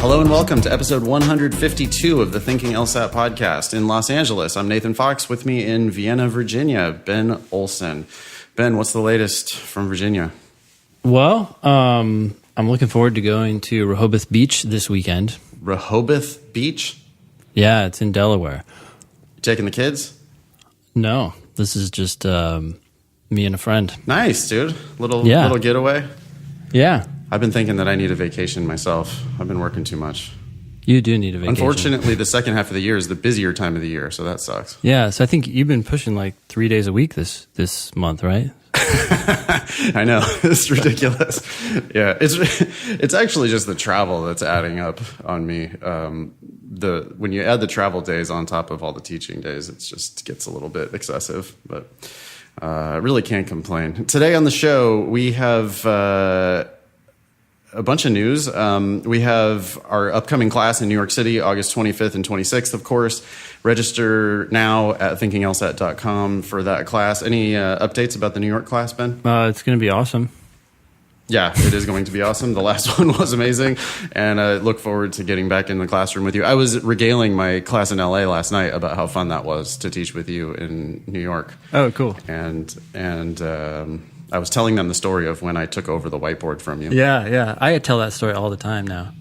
Hello and welcome to episode 152 of the Thinking LSAT podcast in Los Angeles. I'm Nathan Fox. With me in Vienna, Virginia, Ben Olson. Ben, what's the latest from Virginia? Well, I'm looking forward to going to Rehoboth Beach this weekend. Rehoboth Beach? Yeah, it's in Delaware. You taking the kids? No, this is just me and a friend. Nice, dude. Little getaway? Yeah. I've been thinking that I need a vacation myself. I've been working too much. You do need a vacation. Unfortunately, the second half of the year is the busier time of the year, so that sucks. Yeah, so I think you've been pushing like 3 days a week this month, right? I know. It's ridiculous. Yeah, it's actually just the travel that's adding up on me. When you add the travel days on top of all the teaching days, it just gets a little bit excessive, but I really can't complain. Today on the show, we have a bunch of news. We have our upcoming class in New York City, August 25th and 26th, of course. Register now at thinkinglsat.com for that class. Any updates about the New York class, Ben? It's going to be awesome. Yeah, it is going to be awesome. The last one was amazing, and I look forward to getting back in the classroom with you. I was regaling my class in LA last night about how fun that was to teach with you in New York. Oh, cool. And I was telling them the story of when I took over the whiteboard from you. Yeah. I tell that story all the time now.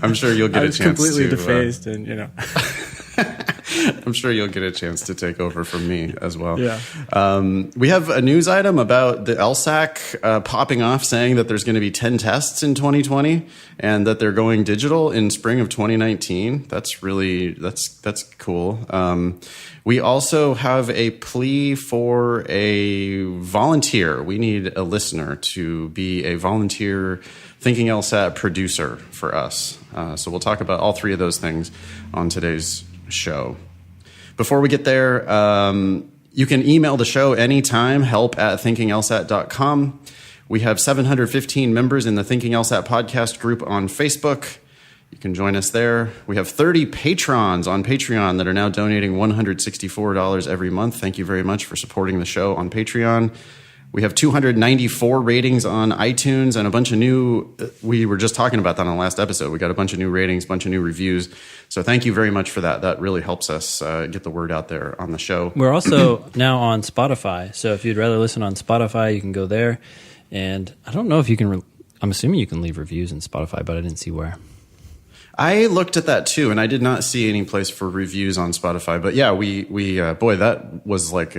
I'm sure you'll get a chance to... I was completely defaced and, I'm sure you'll get a chance to take over from me as well. Yeah. We have a news item about the LSAC popping off saying that there's going to be 10 tests in 2020 and that they're going digital in spring of 2019. That's cool. We also have a plea for a volunteer. We need a listener to be a volunteer Thinking LSAT producer for us. So we'll talk about all three of those things on today's show. Before we get there, you can email the show anytime, help@thinkinglsat.com. We have 715 members in the Thinking LSAT podcast group on Facebook. You can join us there. We have 30 patrons on Patreon that are now donating $164 every month. Thank you very much for supporting the show on Patreon. We have 294 ratings on iTunes and a bunch of new, we were just talking about that on the last episode. We got a bunch of new ratings, a bunch of new reviews. So thank you very much for that. That really helps us get the word out there on the show. We're also now on Spotify. So if you'd rather listen on Spotify, you can go there. And I don't know if you can, I'm assuming you can leave reviews in Spotify, but I didn't see where. I looked at that too, and I did not see any place for reviews on Spotify. But yeah, we boy, that was like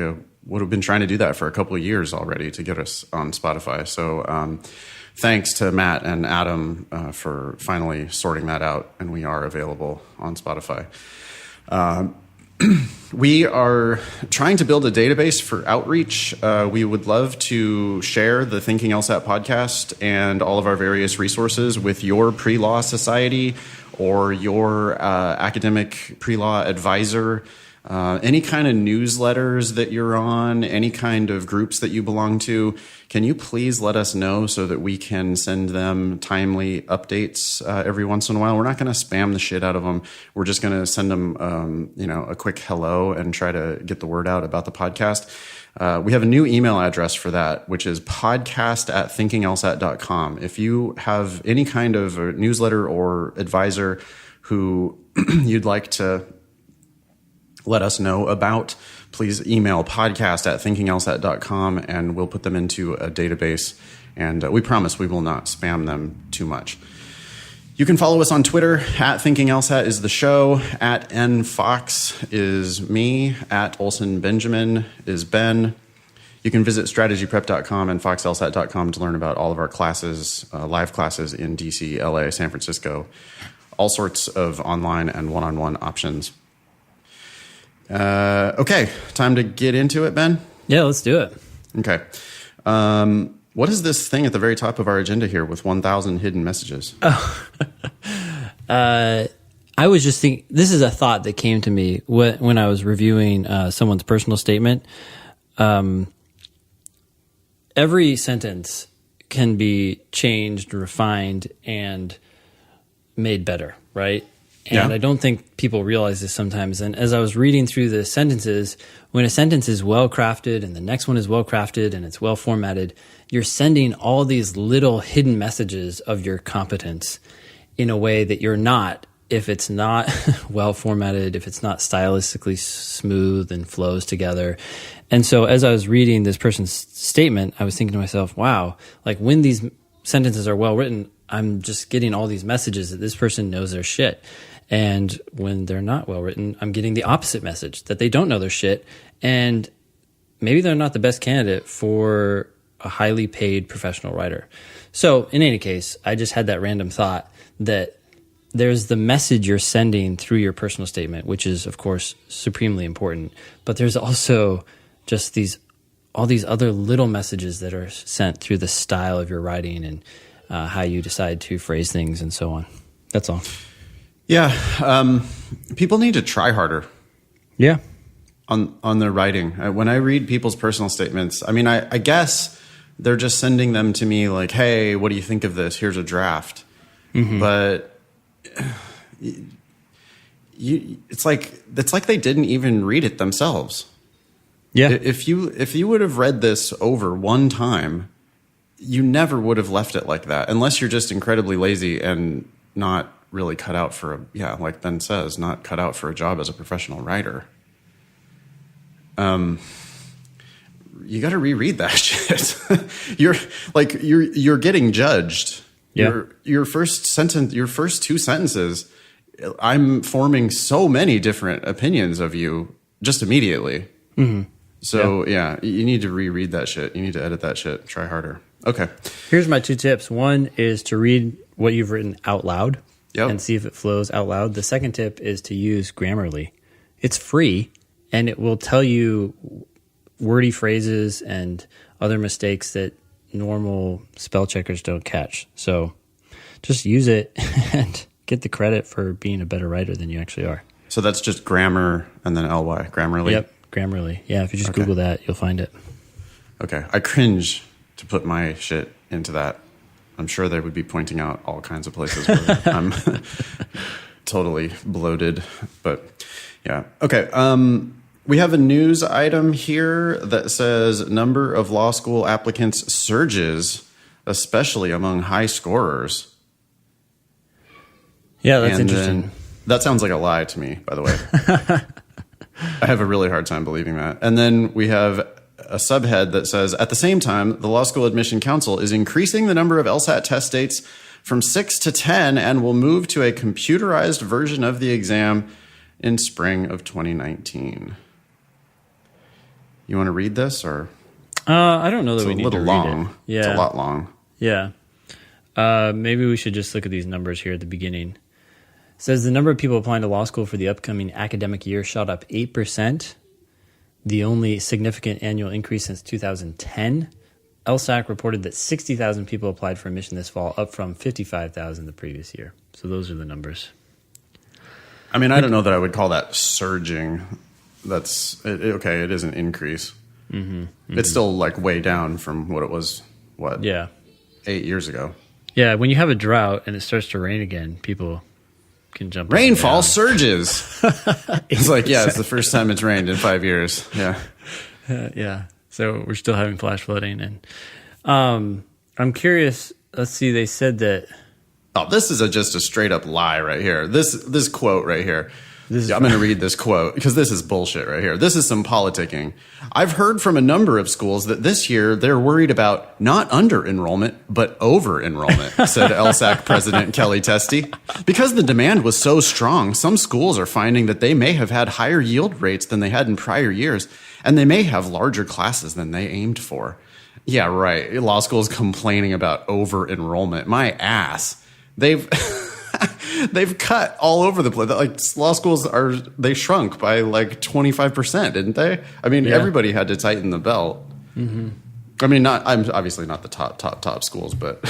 would have been trying to do that for a couple of years already to get us on Spotify. So thanks to Matt and Adam for finally sorting that out, and we are available on Spotify. We are trying to build a database for outreach. We would love to share the Thinking LSAT podcast and all of our various resources with your pre-law society or your academic pre-law advisor. Any kind of newsletters that you're on, any kind of groups that you belong to, can you please let us know so that we can send them timely updates every once in a while? We're not going to spam the shit out of them. We're just going to send them, a quick hello and try to get the word out about the podcast. We have a new email address for that, which is podcast@thinkinglsat.com. If you have any kind of a newsletter or advisor who you'd like to let us know about, please email podcast@thinkinglsat.com and we'll put them into a database. And we promise we will not spam them too much. You can follow us on Twitter. @ThinkingLSAT is the show. @NFox is me. @OlsonBenjamin is Ben. You can visit strategyprep.com and foxlsat.com to learn about all of our classes, live classes in DC, LA, San Francisco, all sorts of online and one-on-one options. Okay, time to get into it, Ben? Yeah, let's do it. Okay. What is this thing at the very top of our agenda here with 1,000 hidden messages? Oh. I was just thinking, this is a thought that came to me when I was reviewing someone's personal statement. Every sentence can be changed, refined, and made better, right? And Yeah. I don't think people realize this sometimes. And as I was reading through the sentences, when a sentence is well crafted and the next one is well crafted and it's well formatted, you're sending all these little hidden messages of your competence in a way that you're not if it's not well formatted, if it's not stylistically smooth and flows together. And so as I was reading this person's statement, I was thinking to myself, wow, like when these sentences are well written, I'm just getting all these messages that this person knows their shit. And when they're not well written, I'm getting the opposite message, that they don't know their shit. And maybe they're not the best candidate for a highly paid professional writer. So in any case, I just had that random thought that there's the message you're sending through your personal statement, which is, of course, supremely important. But there's also just all these other little messages that are sent through the style of your writing and how you decide to phrase things and so on. That's all. Yeah. People need to try harder. Yeah. On their writing. When I read people's personal statements, I mean, I guess they're just sending them to me like, hey, what do you think of this? Here's a draft. Mm-hmm. But it's like they didn't even read it themselves. Yeah. If you would have read this over one time, you never would have left it like that, unless you're just incredibly lazy and not really cut out for like Ben says, not cut out for a job as a professional writer. You got to reread that shit. you're getting judged. Yeah. Your first sentence, your first two sentences, I'm forming so many different opinions of you just immediately. Mm-hmm. So yeah, you need to reread that shit. You need to edit that shit. Try harder. Okay. Here's my 2 tips. One is to read what you've written out loud and see if it flows out loud. The second tip is to use Grammarly. It's free and it will tell you wordy phrases and other mistakes that normal spell checkers don't catch. So just use it and get the credit for being a better writer than you actually are. So that's just grammar and then ly, Grammarly? Yep, Grammarly. Yeah, if you just Google that, you'll find it. Okay. I cringe to put my shit into that. I'm sure they would be pointing out all kinds of places where I'm totally bloated. But yeah. Okay. We have a news item here that says number of law school applicants surges, especially among high scorers. Yeah, that's interesting. That sounds like a lie to me, by the way. I have a really hard time believing that. And then we have a subhead that says, at the same time, the Law School Admission Council is increasing the number of LSAT test dates from 6 to 10 and will move to a computerized version of the exam in spring of 2019. You want to read this, or? I don't know that we need to read it. It's a little long. Yeah. It's a lot long. Yeah. Maybe we should just look at these numbers here at the beginning. It says the number of people applying to law school for the upcoming academic year shot up 8%, the only significant annual increase since 2010. LSAC reported that 60,000 people applied for admission this fall, up from 55,000 the previous year. So those are the numbers. I mean, I don't know that I would call that surging. Okay, it is an increase. Mm-hmm, mm-hmm. It's still like way down from what it was, 8 years ago. Yeah, when you have a drought and it starts to rain again, people can jump. Rainfall surges. It's like, it's the first time it's rained in 5 years. Yeah. Yeah. So we're still having flash flooding. And I'm curious. Let's see. They said that. Oh, this is just a straight up lie right here. This quote right here. I'm going to read this quote because this is bullshit right here. This is some politicking. I've heard from a number of schools that this year they're worried about not under enrollment, but over enrollment, said LSAC President Kelly Testy. Because the demand was so strong, some schools are finding that they may have had higher yield rates than they had in prior years, and they may have larger classes than they aimed for. Yeah, right. Law school's complaining about over enrollment. My ass. They've cut all over the place. Like law schools they shrunk by like 25%, didn't they? I mean, everybody had to tighten the belt. Mm-hmm. I mean, I'm obviously not the top schools, but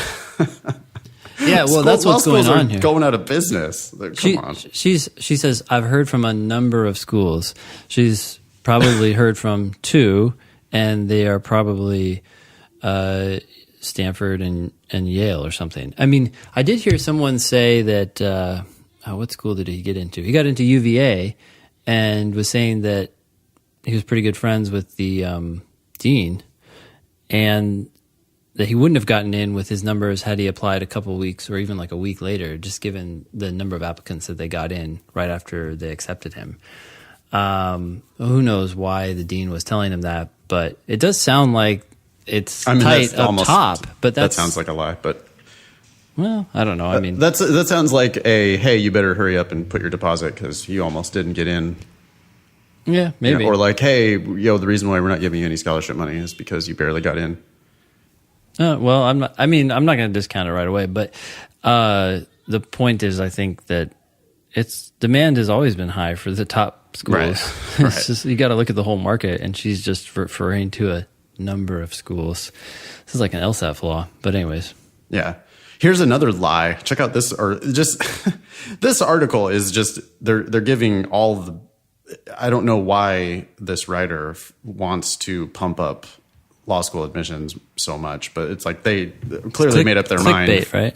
yeah. Well, that's what's going on here. Going out of business. Come on. She says I've heard from a number of schools. She's probably heard from 2, and they are probably Stanford and Yale or something. I mean, I did hear someone say that what school did he get into? He got into UVA and was saying that he was pretty good friends with the dean, and that he wouldn't have gotten in with his numbers had he applied a couple weeks or even like a week later, just given the number of applicants that they got in right after they accepted him. Who knows why the dean was telling him that, but it does sound like it's tight up top. But that sounds like a lie, but... Well, I don't know. I mean... that sounds like hey, you better hurry up and put your deposit because you almost didn't get in. Yeah, maybe. Or like, hey, the reason why we're not giving you any scholarship money is because you barely got in. Well, I'm not going to discount it right away, but the point is, I think that demand has always been high for the top schools. Right. It's just, you got to look at the whole market, and she's just referring to a number of schools. This is like an LSAT flaw, but anyways. Yeah. Here's another lie. Check out this, or just this article is just they're giving all the. I don't know why this writer wants to pump up law school admissions so much, but it's like they clearly made up their mind. Clickbait, right?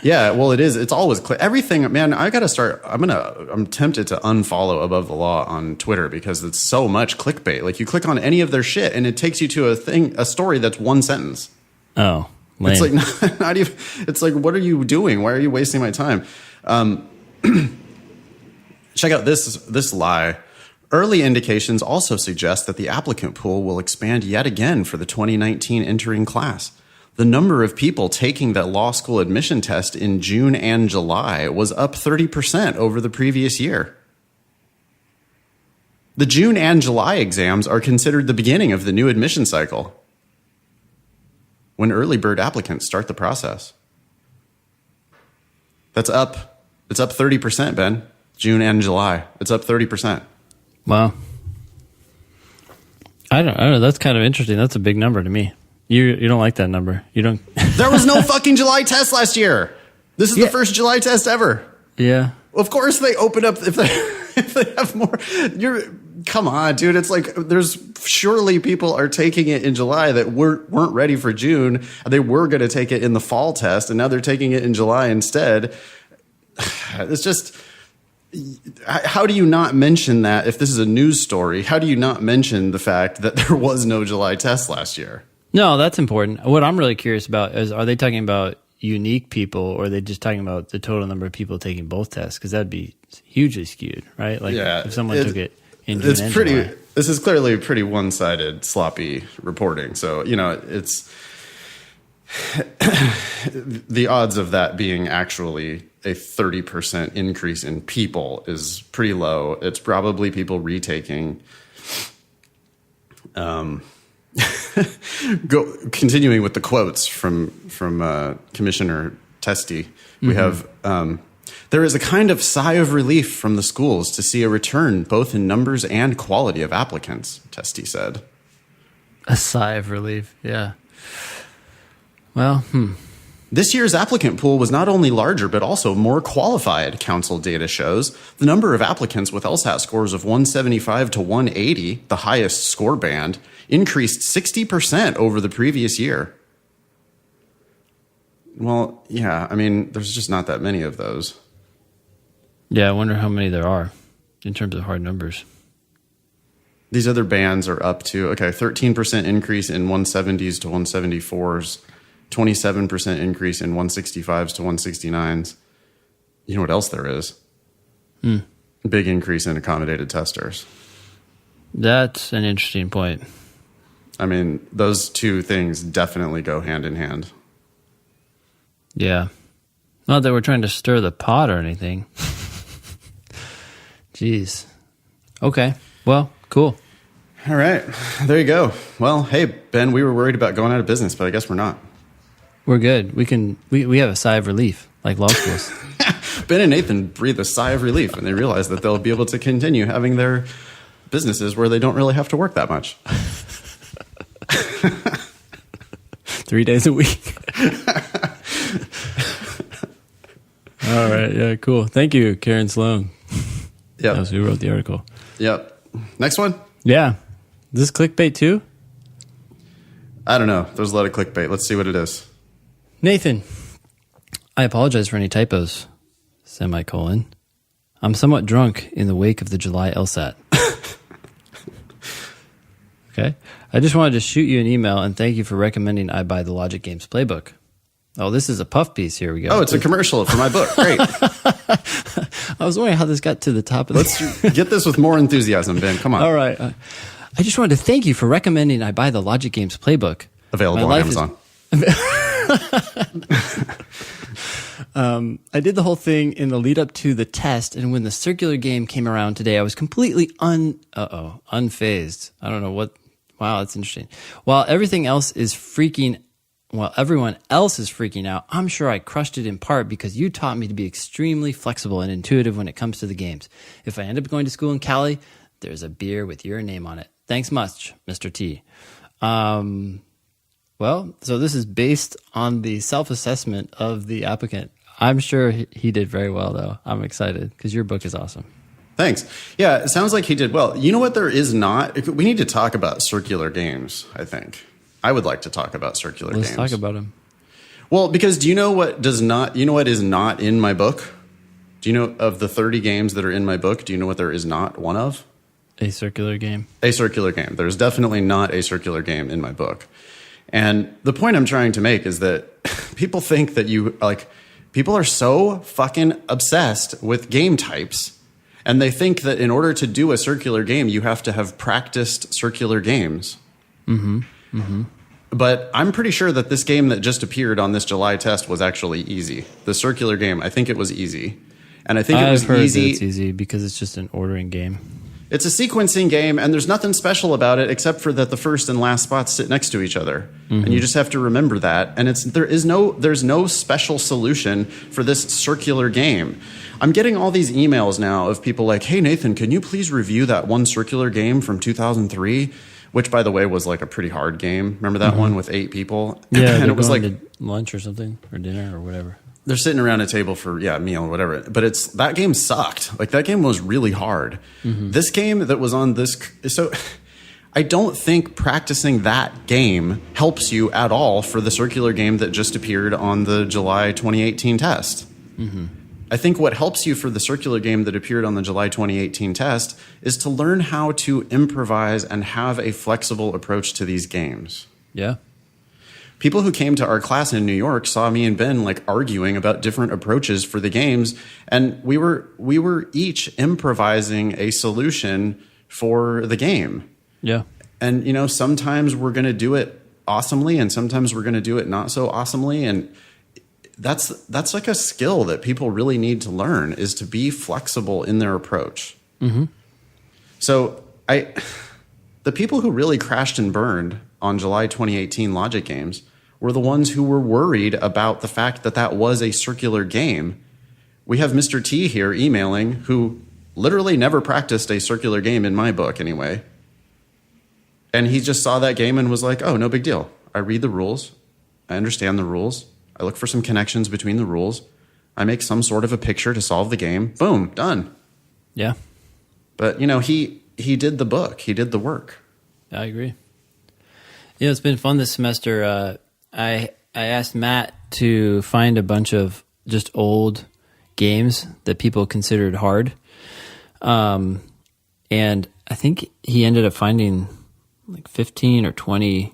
Yeah, well, it is. It's always everything. Man, I got to start. I'm tempted to unfollow Above the Law on Twitter because it's so much clickbait. Like you click on any of their shit, and it takes you to a story that's one sentence. Oh, lame. It's like not even. It's like, what are you doing? Why are you wasting my time? Check out this lie. Early indications also suggest that the applicant pool will expand yet again for the 2019 entering class. The number of people taking that law school admission test in June and July was up 30% over the previous year. The June and July exams are considered the beginning of the new admission cycle, when early bird applicants start the process. It's up 30%, Ben. June and July. It's up 30%. Wow. I don't know. That's kind of interesting. That's a big number to me. You don't like that number. You don't. There was no fucking July test last year. This is the first July test ever. Yeah. Of course they open up if they have more. Come on, dude. It's like there's surely people are taking it in July that weren't ready for June. They were going to take it in the fall test, and now they're taking it in July instead. It's just. How do you not mention that if this is a news story? How do you not mention the fact that there was no July test last year? No, that's important. What I'm really curious about is, are they talking about unique people, or are they just talking about the total number of people taking both tests? Because that'd be hugely skewed, right? Like if someone took it in June and July. This is clearly pretty one-sided, sloppy reporting. So, it's the odds of that being actually a 30% increase in people is pretty low. It's probably people retaking. Continuing with the quotes from Commissioner Testy, we have there is a kind of sigh of relief from the schools to see a return both in numbers and quality of applicants, Testy said. A sigh of relief, yeah. Well, This year's applicant pool was not only larger, but also more qualified, council data shows. The number of applicants with LSAT scores of 175 to 180, the highest score band, increased 60% over the previous year. Well, yeah, I mean, there's just not that many of those. Yeah, I wonder how many there are in terms of hard numbers. These other bands are up to, 13% increase in 170s to 174s. 27% increase in 165s to 169s. You know what else there is? Big increase in accommodated testers. That's an interesting point. I mean, those two things definitely go hand in hand. Yeah. Not that we're trying to stir the pot or anything. Jeez. Okay. Well, cool. All right. There you go. Well, hey, Ben, we were worried about going out of business, but I guess we're not. We're good. We have a sigh of relief, like law schools. Ben and Nathan breathe a sigh of relief when they realize that they'll be able to continue having their businesses where they don't really have to work that much. 3 days a week. All right. Yeah, cool. Thank you, Karen Sloan. Yep. That was who wrote the article. Yep. Next one? Yeah. Is this clickbait too? I don't know. There's a lot of clickbait. Let's see what it is. Nathan, I apologize for any typos, semicolon. I'm somewhat drunk in the wake of the July LSAT. Okay. I just wanted to shoot you an email and thank you for recommending I buy the Logic Games Playbook. Oh, this is a puff piece. Here we go. Oh, it's a commercial for my book. Great. I was wondering how this got to the top of Let's get this with more enthusiasm, Ben. Come on. All right. I just wanted to thank you for recommending I buy the Logic Games Playbook. Available on Amazon. I did the whole thing in the lead up to the test, and when the circular game came around today, I was completely unfazed. I don't know what. Wow, that's interesting. While everyone else is freaking out, I'm sure I crushed it in part because you taught me to be extremely flexible and intuitive when it comes to the games. If I end up going to school in Cali, there's a beer with your name on it. Thanks much, Mr. T. Well, so this is based on the self-assessment of the applicant. I'm sure he did very well, though. I'm excited because your book is awesome. Thanks. Yeah, it sounds like he did well. You know what there is not? We need to talk about circular games, I think. I would like to talk about circular games. Let's talk about them. Well, because do you know what is not in my book? Do you know of the 30 games that are in my book, do you know what there is not one of? A circular game. A circular game. There's definitely not a circular game in my book. And the point I'm trying to make is that people think that people are so fucking obsessed with game types. And they think that in order to do a circular game, you have to have practiced circular games. Mm-hmm. Mm-hmm. But I'm pretty sure that this game that just appeared on this July test was actually easy. The circular game, I think it was easy. And I think it was I've heard easy. That it's easy because it's just an ordering game. It's a sequencing game, and there's nothing special about it except for that the first and last spots sit next to each other. Mm-hmm. And you just have to remember that. And there's no special solution for this circular game. I'm getting all these emails now of people like, hey, Nathan, can you please review that one circular game from 2003? Which, by the way, was like a pretty hard game. Remember that one with 8 people? Yeah, and it was like to lunch or something, or dinner or whatever. They're sitting around a table for, a meal or whatever. But that game sucked. Like, that game was really hard. Mm-hmm. This game that was on this... So I don't think practicing that game helps you at all for the circular game that just appeared on the July 2018 test. Mm-hmm. I think what helps you for the circular game that appeared on the July 2018 test is to learn how to improvise and have a flexible approach to these games. Yeah. People who came to our class in New York saw me and Ben arguing about different approaches for the games, and we were each improvising a solution for the game. Yeah. And sometimes we're going to do it awesomely, and sometimes we're going to do it not so awesomely, and that's like a skill that people really need to learn, is to be flexible in their approach. Mm-hmm. So the people who really crashed and burned on July 2018 Logic Games were the ones who were worried about the fact that was a circular game. We have Mr. T here emailing, who literally never practiced a circular game in my book anyway. And he just saw that game and was like, oh, no big deal. I read the rules. I understand the rules. I look for some connections between the rules. I make some sort of a picture to solve the game. Boom, done. Yeah. But, he did the book. He did the work. I agree. It's been fun this semester. I asked Matt to find a bunch of just old games that people considered hard. And I think he ended up finding like 15 or 20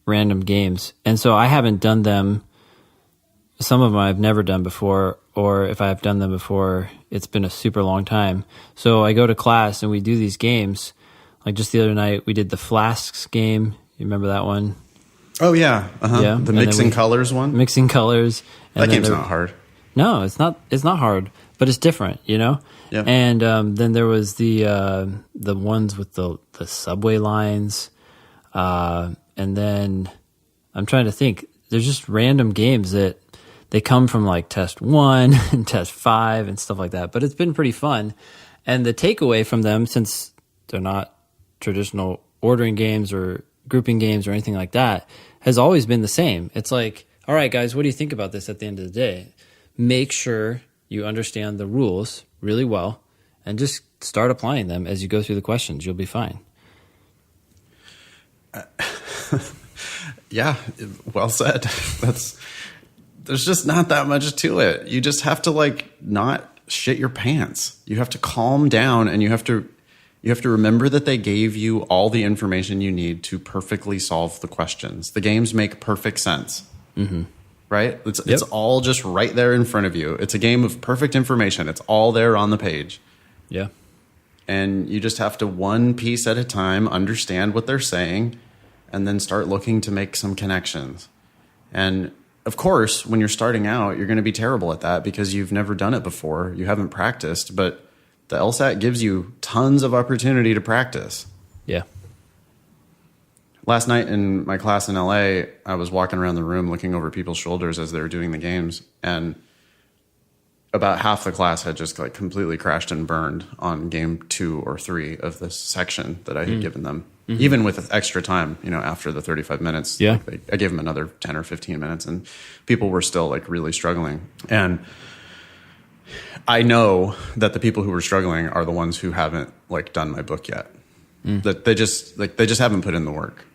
random games. And so I haven't done them. Some of them I've never done before, or if I have done them before, it's been a super long time. So I go to class and we do these games. Like just the other night, we did the Flasks game. You remember that one? Oh, yeah. Uh-huh. Yeah. The mixing colors one? Mixing colors. That game's not hard. No, it's not hard, but it's different, Yeah. And then there was the ones with the subway lines. And then I'm trying to think. There's just random games that they come from like test 1 and test 5 and stuff like that. But it's been pretty fun. And the takeaway from them, since they're not traditional ordering games or grouping games or anything like that, has always been the same. It's like, all right, guys, what do you think about this at the end of the day? Make sure you understand the rules really well and just start applying them as you go through the questions. You'll be fine. Yeah, well said. There's just not that much to it. You just have to not shit your pants. You have to calm down, and you have to remember that they gave you all the information you need to perfectly solve the questions. The games make perfect sense. Mm-hmm. Right? It's all just right there in front of you. It's a game of perfect information. It's all there on the page. Yeah. And you just have to, one piece at a time, understand what they're saying, and then start looking to make some connections. And of course, when you're starting out, you're going to be terrible at that because you've never done it before. You haven't practiced, but the LSAT gives you tons of opportunity to practice. Yeah. Last night in my class in LA, I was walking around the room looking over people's shoulders as they were doing the games, and about half the class had just like completely crashed and burned on game 2 or 3 of this section that I had given them. Mm-hmm. Even with extra time, after the 35 minutes, yeah. I gave them another 10 or 15 minutes, and people were still like really struggling. And I know that the people who were struggling are the ones who haven't like done my book yet. That they just haven't put in the work.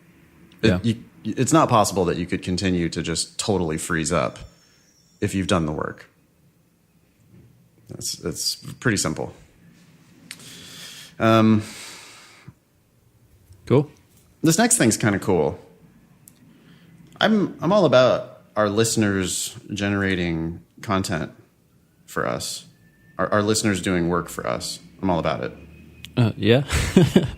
Yeah. It's not possible that you could continue to just totally freeze up if you've done the work. It's pretty simple. Cool. This next thing's kind of cool. I'm all about our listeners generating content for us. Our listeners doing work for us. I'm all about it. Yeah.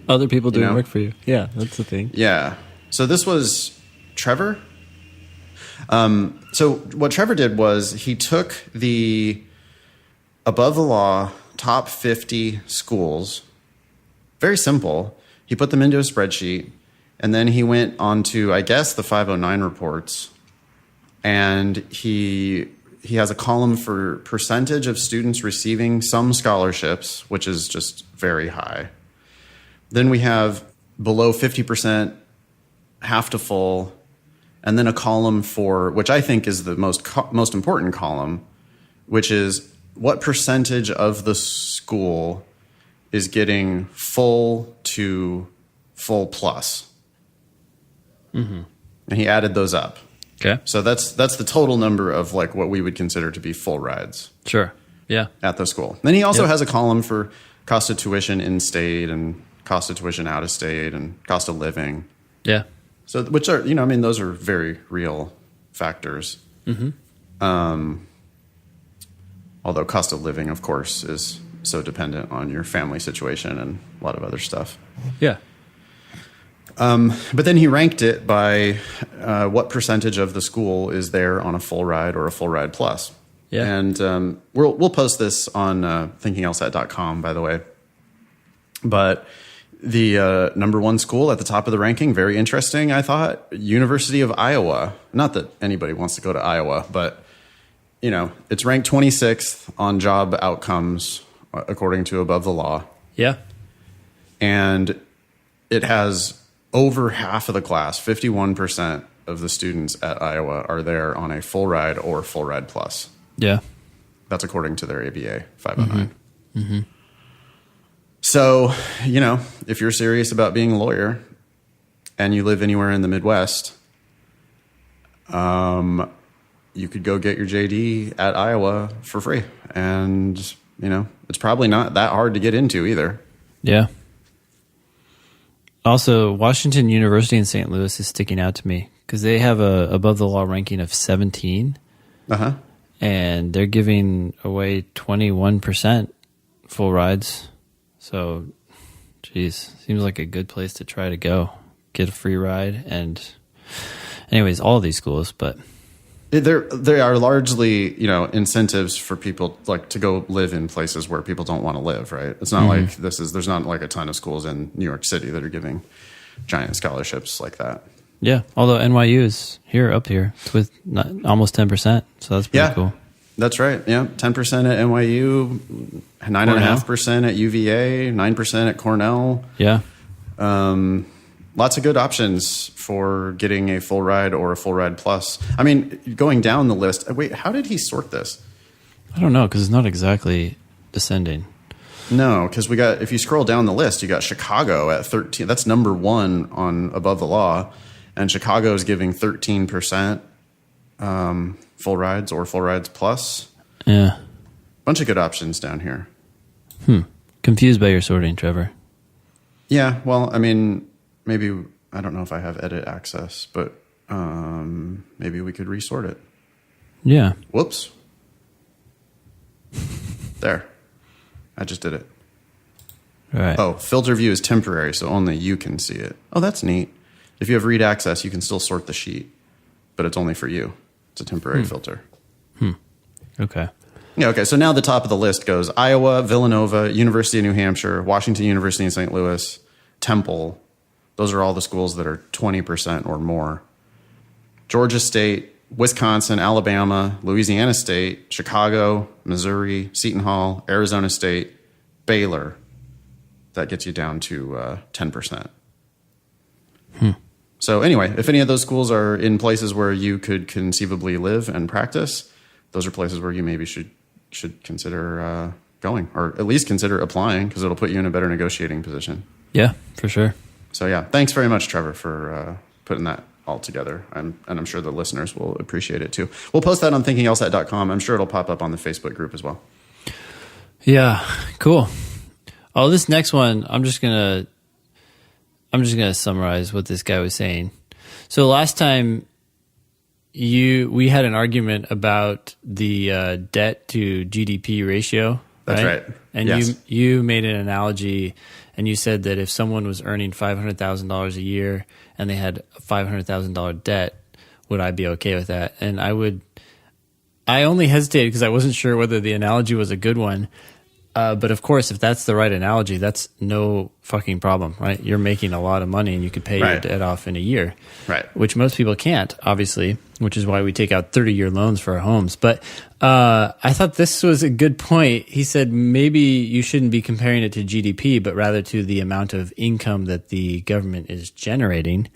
Other people doing work for you. Yeah, that's the thing. Yeah. So this was Trevor. So what Trevor did was he took the above the law top 50 schools. Very simple. He put them into a spreadsheet, and then he went on to, I guess, the 509 reports, and he has a column for percentage of students receiving some scholarships, which is just very high. Then we have below 50%, half to full, and then a column for, which I think is the most important column, which is what percentage of the school is getting full to full plus. Mm-hmm. And he added those up. Okay. So that's the total number of like what we would consider to be full rides. Sure. Yeah. At the school. Then he also has a column for cost of tuition in state and cost of tuition out of state and cost of living. Yeah. So which are, those are very real factors. Mm-hmm. Although cost of living, of course, is so dependent on your family situation and a lot of other stuff. Yeah. But then he ranked it by what percentage of the school is there on a full ride or a full ride plus. Yeah. And we'll post this on thinkinglsat.com, by the way. But the number one school at the top of the ranking, very interesting, I thought, University of Iowa. Not that anybody wants to go to Iowa, but, it's ranked 26th on job outcomes according to Above the Law. Yeah. And it has over half of the class, 51% of the students at Iowa are there on a full ride or full ride plus. Yeah. That's according to their ABA 509. Mm-hmm. Mm-hmm. So, if you're serious about being a lawyer and you live anywhere in the Midwest, you could go get your JD at Iowa for free. And, it's probably not that hard to get into either. Yeah. Also, Washington University in St. Louis is sticking out to me because they have a above the law ranking of 17. Uh-huh. And they're giving away 21% full rides. So, geez, seems like a good place to try to go. Get a free ride. And anyways, all of these schools, but they are largely, incentives for people like to go live in places where people don't want to live, right? It's not like there's not like a ton of schools in New York City that are giving giant scholarships like that. Yeah. Although NYU is up here with almost 10%. So that's pretty cool. That's right. Yeah. 10% at NYU, 9.5% at UVA, 9% at Cornell. Yeah. Lots of good options for getting a full ride or a full ride plus. I mean, going down the list. Wait, how did he sort this? I don't know, because it's not exactly descending. No, because if you scroll down the list, you got Chicago at 13. That's number one on Above the Law. And Chicago is giving 13% full rides or full rides plus. Yeah. Bunch of good options down here. Confused by your sorting, Trevor. Yeah, well, I mean, maybe, I don't know if I have edit access, but maybe we could resort it. Yeah. Whoops. There. I just did it. All right. Oh, filter view is temporary, so only you can see it. Oh, that's neat. If you have read access, you can still sort the sheet, but it's only for you. It's a temporary filter. Okay. Yeah, okay, so now the top of the list goes Iowa, Villanova, University of New Hampshire, Washington University in St. Louis, Temple. Those are all the schools that are 20% or more. Georgia State, Wisconsin, Alabama, Louisiana State, Chicago, Missouri, Seton Hall, Arizona State, Baylor. That gets you down to 10%. So anyway, if any of those schools are in places where you could conceivably live and practice, those are places where you maybe should consider going, or at least consider applying, because it'll put you in a better negotiating position. Yeah, for sure. So yeah, thanks very much, Trevor, for putting that all together. And I'm sure the listeners will appreciate it too. We'll post that on thinkinglsat.com. I'm sure it'll pop up on the Facebook group as well. Yeah, cool. Oh, this next one, I'm just gonna summarize what this guy was saying. So last time we had an argument about the debt to GDP ratio. That's right. And yes. you made an analogy, and you said that if someone was earning $500,000 a year and they had a $500,000 debt, would I be okay with that? And I only hesitated because I wasn't sure whether the analogy was a good one. But of course, if that's the right analogy, that's no fucking problem, right? You're making a lot of money and you could pay your debt off in a year, right? Which most people can't, obviously, which is why we take out 30-year loans for our homes. But I thought this was a good point. He said maybe you shouldn't be comparing it to GDP, but rather to the amount of income that the government is generating.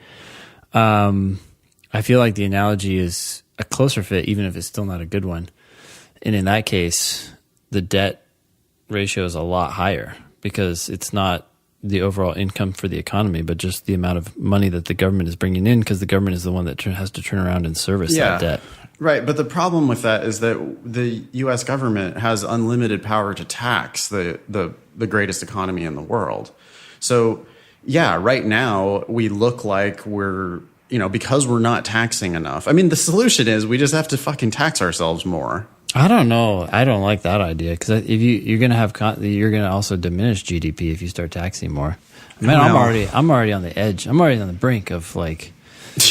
I feel like the analogy is a closer fit, even if it's still not a good one. And in that case, the debt ratio is a lot higher because it's not the overall income for the economy, but just the amount of money that the government is bringing in, because the government is the one that has to turn around and service that debt. Right, but the problem with that is that the U.S. government has unlimited power to tax the greatest economy in the world. So, yeah, right now we look like we're, because we're not taxing enough. I mean, the solution is we just have to fucking tax ourselves more. I don't know. I don't like that idea, because if you're going to you're going to also diminish GDP if you start taxing more. Man, I'm already on the edge. I'm already on the brink of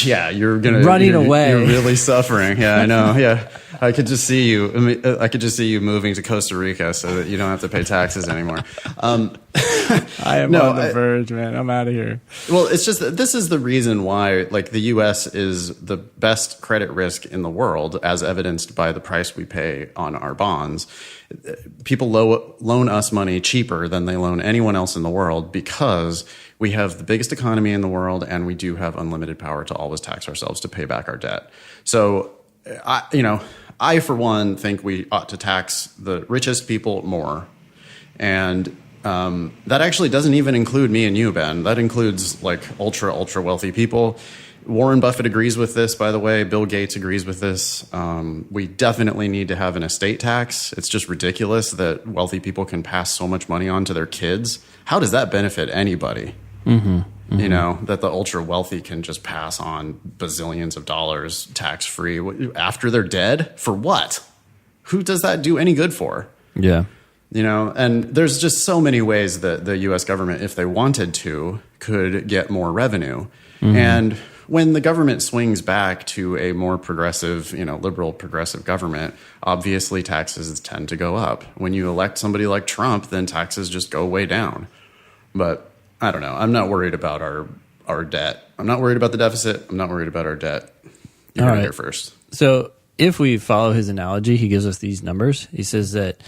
yeah, you're running away. You're really suffering. Yeah, I know. Yeah, I could just see you. I could just see you moving to Costa Rica so that you don't have to pay taxes anymore. I am on the verge, man. I'm out of here. Well, it's just that this is the reason why, the U.S. is the best credit risk in the world, as evidenced by the price we pay on our bonds. People loan us money cheaper than they loan anyone else in the world because we have the biggest economy in the world, and we do have unlimited power to always tax ourselves to pay back our debt. So, I for one think we ought to tax the richest people more, and that actually doesn't even include me and you, Ben. That includes ultra wealthy people. Warren Buffett agrees with this, by the way. Bill Gates agrees with this. We definitely need to have an estate tax. It's just ridiculous that wealthy people can pass so much money on to their kids. How does that benefit anybody? That the ultra wealthy can just pass on bazillions of dollars tax free after they're dead? For what? Who does that do any good for? Yeah. And there's just so many ways that the U.S. government, if they wanted to, could get more revenue. And when the government swings back to a more progressive, liberal progressive government, obviously taxes tend to go up. When you elect somebody like Trump, then taxes just go way down. But I don't know. I'm not worried about our debt. I'm not worried about the deficit. I'm not worried about our debt. You heard it here first. So if we follow his analogy, he gives us these numbers. He says that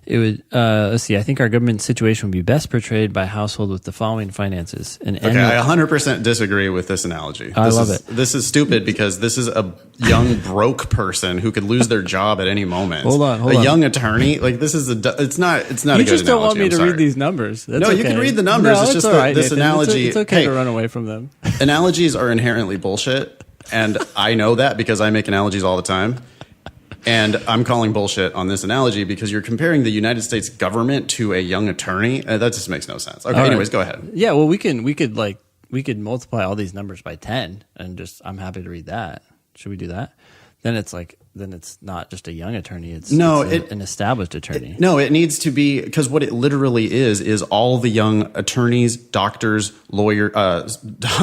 it would, let's see, I think our government situation would be best portrayed by a household with the following finances. I 100% disagree with this analogy. I love it. This is stupid because this is a young broke person who could lose their job at any moment. Hold on. A young attorney, this is it's not a good analogy. You just don't want me to read these numbers. That's no, okay. You can read the numbers. No, it's just all right, this Nathan. analogy. It's okay to run away from them. Analogies are inherently bullshit, and I know that because I make analogies all the time. And I'm calling bullshit on this analogy because you're comparing the United States government to a young attorney. That just makes no sense. Okay, anyways, go ahead. Yeah, well, we could multiply all these numbers by 10 and I'm happy to read that. Should we do that? Then it's not just a young attorney. It's an established attorney. It needs to be, because what it literally is all the young attorneys, doctors, lawyers,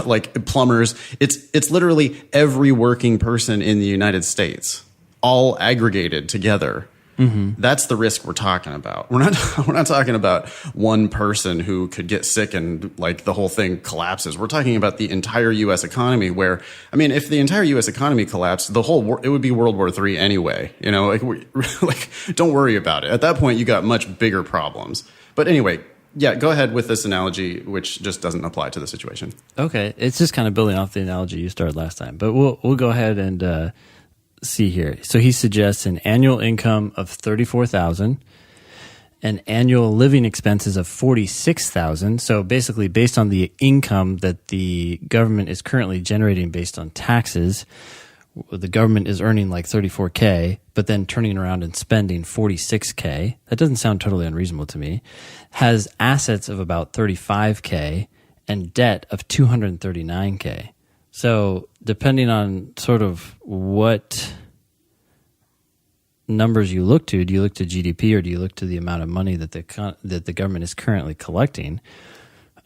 like plumbers. It's literally every working person in the United States, all aggregated together. Mm-hmm. That's the risk we're talking about. We're not talking about one person who could get sick and like the whole thing collapses. We're talking about the entire U.S. economy. Where, I mean, if the entire U.S. economy collapsed, it would be World War III anyway. You know, like don't worry about it. At that point, you got much bigger problems. But anyway, yeah, go ahead with this analogy, which just doesn't apply to the situation. Okay, it's just kind of building off the analogy you started last time, but we'll go ahead and. See here. So he suggests an annual income of $34,000, an annual living expenses of $46,000. So basically, based on the income that the government is currently generating based on taxes, the government is earning like $34K, but then turning around and spending $46K. That doesn't sound totally unreasonable to me. Has assets of about $35K and debt of $239K. So depending on sort of what numbers you look to, do you look to GDP or do you look to the amount of money that the government is currently collecting?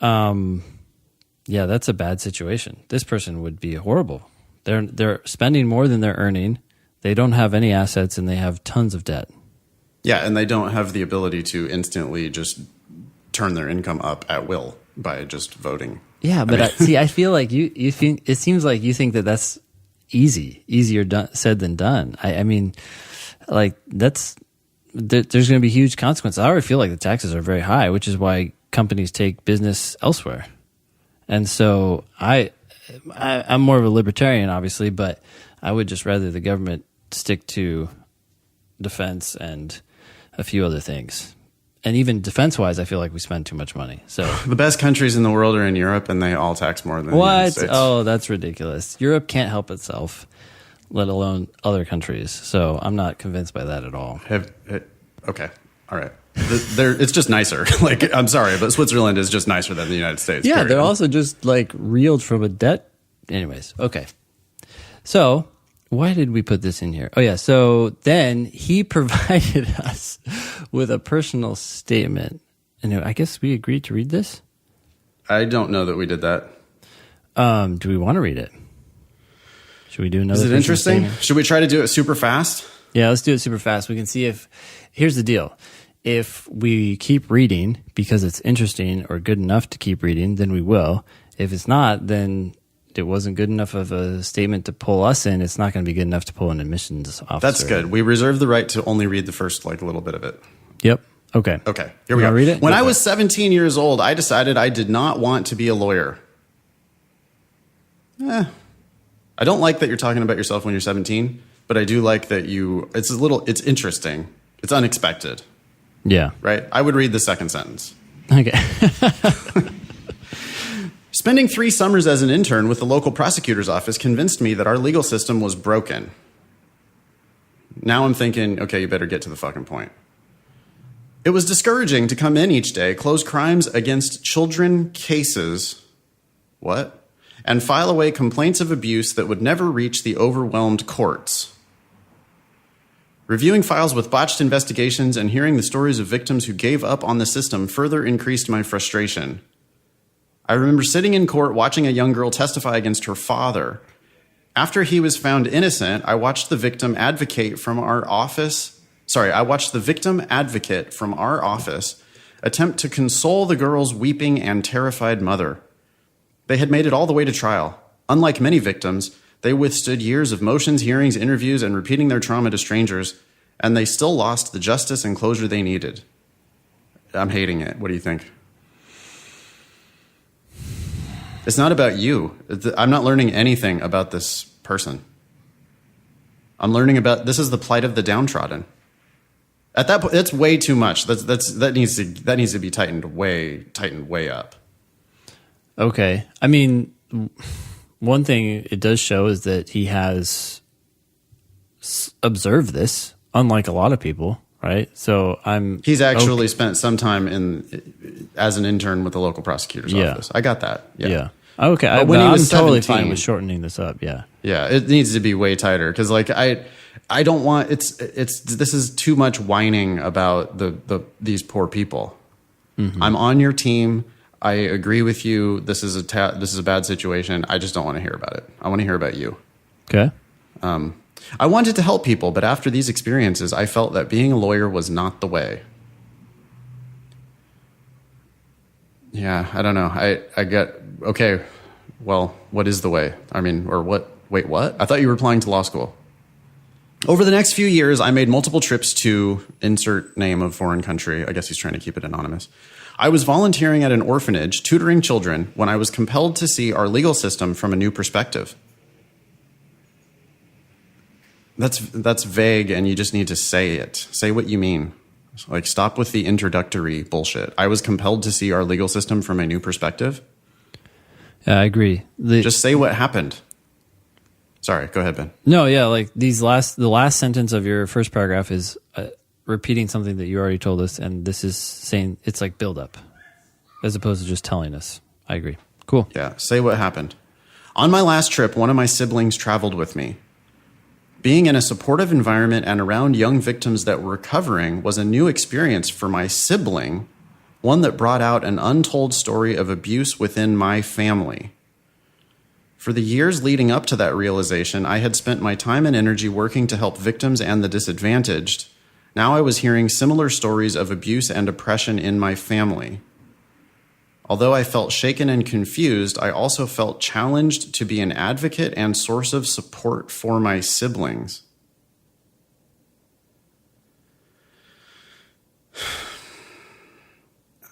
Yeah, that's a bad situation. This person would be horrible. They're spending more than they're earning. They don't have any assets and they have tons of debt. Yeah, and they don't have the ability to instantly just turn their income up at will by just voting. Yeah, but I feel like you think it seems like you think that that's easier said than done. I mean, like there's going to be huge consequences. I already feel like the taxes are very high, which is why companies take business elsewhere. And so I'm more of a libertarian, obviously, but I would just rather the government stick to defense and a few other things. And even defense-wise, I feel like we spend too much money. So the best countries in the world are in Europe, and they all tax more than the United States. Oh, that's ridiculous. Europe can't help itself, let alone other countries. So I'm not convinced by that at all. Okay, all right. It's just nicer. Like, I'm sorry, but Switzerland is just nicer than the United States. Yeah, they're also just like reeled from a debt. Anyways, okay. So why did we put this in here? Oh, yeah. So then he provided us with a personal statement. And I guess we agreed to read this? I don't know that we did that. Do we want to read it? Should we do another? Is it interesting? Statement? Should we try to do it super fast? Yeah, let's do it super fast. We can see if... Here's the deal. If we keep reading because it's interesting or good enough to keep reading, then we will. If it's not, then... it wasn't good enough of a statement to pull us in, it's not going to be good enough to pull an admissions officer. That's good. We reserve the right to only read the first little bit of it. Yep. Okay. Here we go. Read it? When I was 17 years old, I decided I did not want to be a lawyer. I don't like that you're talking about yourself when you're 17, but I do like that it's interesting. It's unexpected. Yeah. Right? I would read the second sentence. Okay. Spending 3 summers as an intern with the local prosecutor's office convinced me that our legal system was broken. Now I'm thinking, okay, you better get to the fucking point. It was discouraging to come in each day, close crimes against children cases, and file away complaints of abuse that would never reach the overwhelmed courts. Reviewing files with botched investigations and hearing the stories of victims who gave up on the system further increased my frustration. I remember sitting in court watching a young girl testify against her father. After he was found innocent, I watched the victim advocate from our office attempt to console the girl's weeping and terrified mother. They had made it all the way to trial. Unlike many victims, they withstood years of motions, hearings, interviews, and repeating their trauma to strangers, and they still lost the justice and closure they needed. I'm hating it. What do you think? It's not about you. I'm not learning anything about this person. I'm learning about this is the plight of the downtrodden. At that point, that's way too much. That needs to be tightened way up. Okay. I mean, one thing it does show is that he has observed this, unlike a lot of people, right? So He's actually spent some time as an intern with the local prosecutor's office. I got that. Yeah. Okay. But when he was I'm totally 17, fine with shortening this up. Yeah. Yeah. It needs to be way tighter because, like, I don't want this is too much whining about these poor people. Mm-hmm. I'm on your team. I agree with you. This is a bad situation. I just don't want to hear about it. I want to hear about you. Okay. I wanted to help people, but after these experiences, I felt that being a lawyer was not the way. Yeah, I don't know. I get, okay, well, what is the way? I mean, or what? Wait, what? I thought you were applying to law school. Over the next few years, I made multiple trips to insert name of foreign country. I guess he's trying to keep it anonymous. I was volunteering at an orphanage, tutoring children, when I was compelled to see our legal system from a new perspective. That's vague, and you just need to say it. Say what you mean. Like, stop with the introductory bullshit. I was compelled to see our legal system from a new perspective. Yeah, I agree. Just say what happened. Sorry, go ahead, Ben. No, yeah, like the last sentence of your first paragraph is repeating something that you already told us, and this is saying it's like build up, as opposed to just telling us. I agree. Cool. Yeah, say what happened. On my last trip, one of my siblings traveled with me. Being in a supportive environment and around young victims that were recovering was a new experience for my sibling, one that brought out an untold story of abuse within my family. For the years leading up to that realization, I had spent my time and energy working to help victims and the disadvantaged. Now I was hearing similar stories of abuse and oppression in my family. Although I felt shaken and confused, I also felt challenged to be an advocate and source of support for my siblings.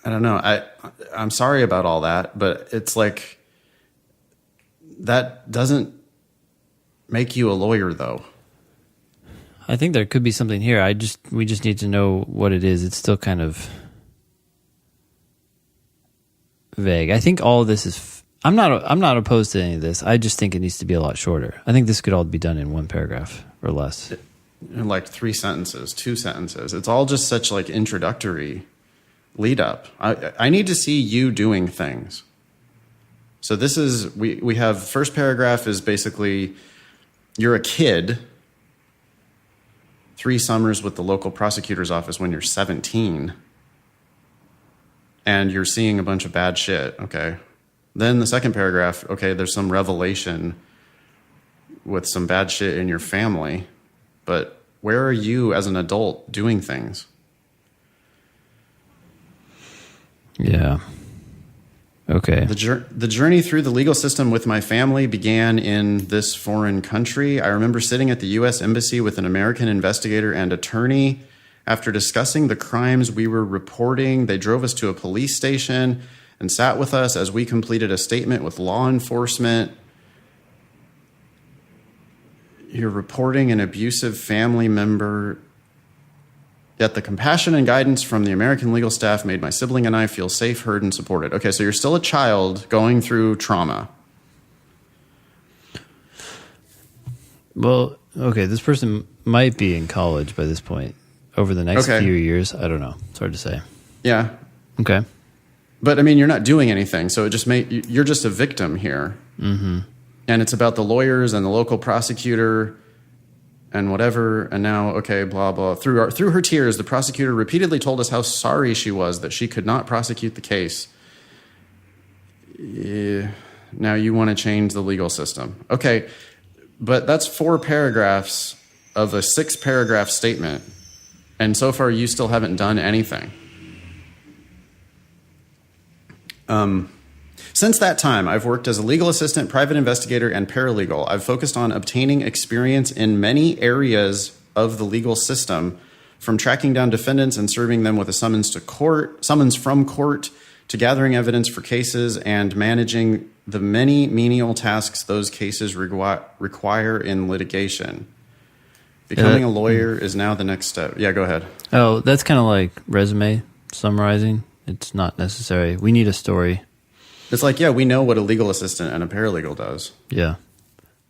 I don't know. I'm sorry about all that, but it's like, that doesn't make you a lawyer, though. I think there could be something here. We just need to know what it is. It's still kind of vague. I think all of this is. I'm not opposed to any of this. I just think it needs to be a lot shorter. I think this could all be done in one paragraph or less. In like 3 sentences, 2 sentences. It's all just such like introductory lead up. I need to see you doing things. So this is, we have, first paragraph is basically, you're a kid, 3 summers with the local prosecutor's office when you're 17, and you're seeing a bunch of bad shit, okay? Then the second paragraph, okay, there's some revelation with some bad shit in your family, but where are you as an adult doing things? Yeah. Okay. The journey through the legal system with my family began in this foreign country. I remember sitting at the U.S. Embassy with an American investigator and attorney. After discussing the crimes we were reporting, they drove us to a police station and sat with us as we completed a statement with law enforcement. You're reporting an abusive family member. Yet the compassion and guidance from the American legal staff made my sibling and I feel safe, heard, and supported. Okay, so you're still a child going through trauma. Well, okay, this person might be in college by this point. Over the next few years, I don't know. It's hard to say. Yeah. Okay. But, I mean, you're not doing anything, so it just you're just a victim here. Mm-hmm. And it's about the lawyers and the local prosecutor and whatever, and now, okay, blah, blah. Through her tears, the prosecutor repeatedly told us how sorry she was that she could not prosecute the case. Now you want to change the legal system. Okay, but that's 4 paragraphs of a 6-paragraph statement, and so far you still haven't done anything. Since that time, I've worked as a legal assistant, private investigator, and paralegal. I've focused on obtaining experience in many areas of the legal system, from tracking down defendants and serving them with a summons from court, to gathering evidence for cases and managing the many menial tasks those cases require in litigation. Becoming a lawyer is now the next step. Yeah, go ahead. Oh, that's kind of like resume summarizing. It's not necessary. We need a story. It's like, yeah, we know what a legal assistant and a paralegal does. Yeah.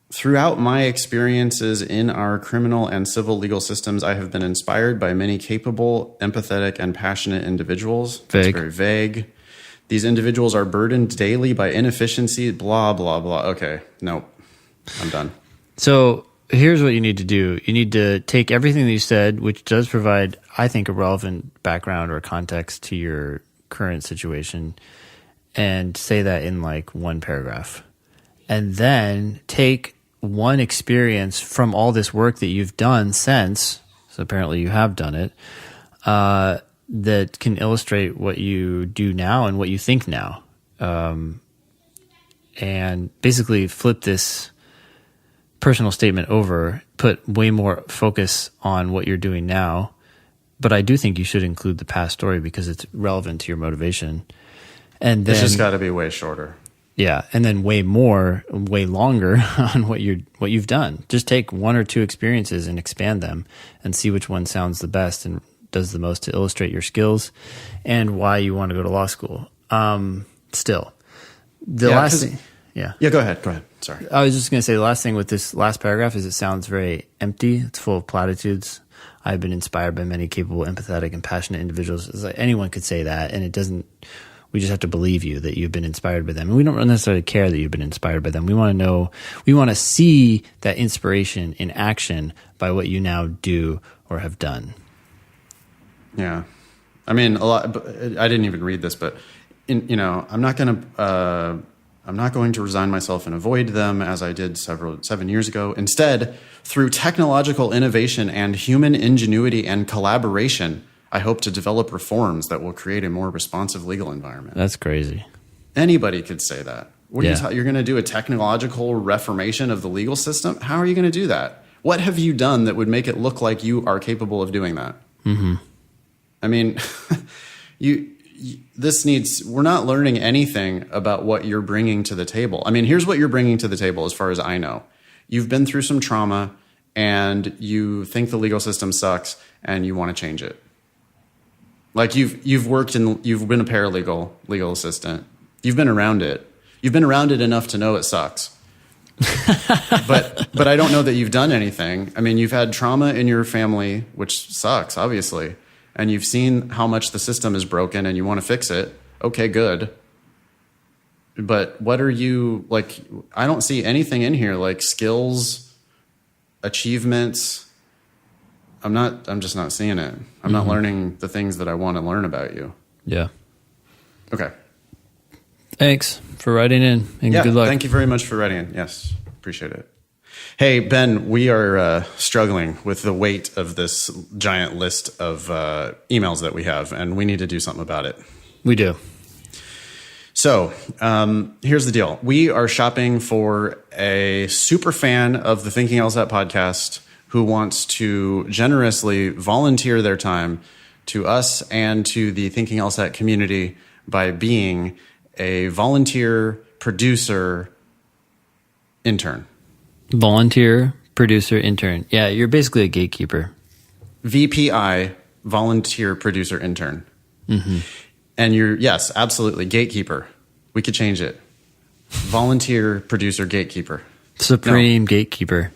Throughout my experiences in our criminal and civil legal systems, I have been inspired by many capable, empathetic, and passionate individuals. Vague. It's very vague. These individuals are burdened daily by inefficiency, blah, blah, blah. Okay, nope. I'm done. So here's what you need to do. You need to take everything that you said, which does provide, I think, a relevant background or context to your current situation, and say that in like one paragraph. And then take one experience from all this work that you've done since, so apparently you have done it, that can illustrate what you do now and what you think now. And basically flip this personal statement over, put way more focus on what you're doing now. But I do think you should include the past story because it's relevant to your motivation. And then It's just got to be way shorter. yeah, and then way longer on what you've done. Just take one or two experiences and expand them and see which one sounds the best and does the most to illustrate your skills and why you want to go to law school. Still, the last thing, Yeah, go ahead. Sorry. I was just going to say the last thing with this last paragraph is it sounds very empty. It's full of platitudes. I've been inspired by many capable, empathetic, and passionate individuals. It's like anyone could say that, and it doesn't. We just have to believe you that you've been inspired by them. And we don't necessarily care that you've been inspired by them. We want to know, we want to see that inspiration in action by what you now do or have done. Yeah. I mean, a lot, I didn't even read this, but I'm not going to resign myself and avoid them as I did 7 years ago. Instead, through technological innovation and human ingenuity and collaboration, I hope to develop reforms that will create a more responsive legal environment. That's crazy. Anybody could say that. You're going to do a technological reformation of the legal system? How are you going to do that? What have you done that would make it look like you are capable of doing that? Mm-hmm. I mean, we're not learning anything about what you're bringing to the table. I mean, here's what you're bringing to the table as far as I know. You've been through some trauma and you think the legal system sucks and you want to change it. Like you've been a paralegal, legal assistant. You've been around it. You've been around it enough to know it sucks. but I don't know that you've done anything. I mean, you've had trauma in your family, which sucks, obviously. And you've seen how much the system is broken and you want to fix it. Okay, good. But what are you, like, I don't see anything in here like skills, achievements. I'm just not seeing it. I'm not learning the things that I want to learn about you. Yeah. Okay. Thanks for writing in and good luck. Thank you very much for writing in. Yes, appreciate it. Hey, Ben, we are struggling with the weight of this giant list of emails that we have, and we need to do something about it. We do. So here's the deal. We are shopping for a super fan of the Thinking LSAT podcast who wants to generously volunteer their time to us and to the Thinking LSAT community by being a volunteer producer intern. Volunteer producer intern. Yeah, you're basically a gatekeeper. VPI, volunteer producer intern. Mm-hmm. And yes, absolutely, gatekeeper. We could change it. Volunteer producer gatekeeper. Supreme gatekeeper.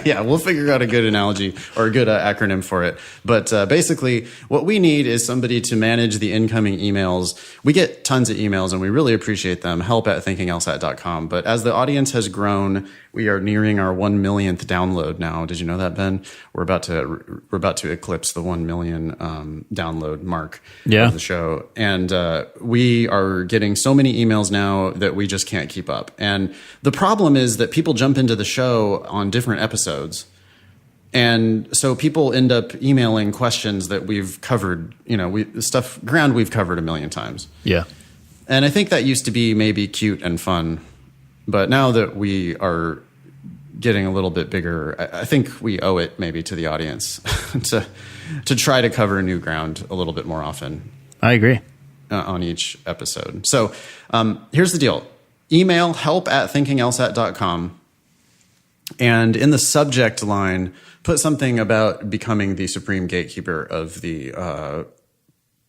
Yeah, we'll figure out a good analogy or a good acronym for it. But basically, what we need is somebody to manage the incoming emails. We get tons of emails, and we really appreciate them. help@thinkinglsat.com. But as the audience has grown, we are nearing our 1 millionth download now. Did you know that, Ben? We're about to eclipse the 1 million download mark of the show. And we are getting so many emails now that we just can't keep up. And the problem is that people jump into the show on different episodes. And so people end up emailing questions that we've covered, ground we've covered a million times. Yeah. And I think that used to be maybe cute and fun. But now that we are getting a little bit bigger, I think we owe it maybe to the audience to try to cover new ground a little bit more often. I agree. On each episode. So here's the deal. Email help@thinkinglsat.com. And in the subject line, put something about becoming the supreme gatekeeper of the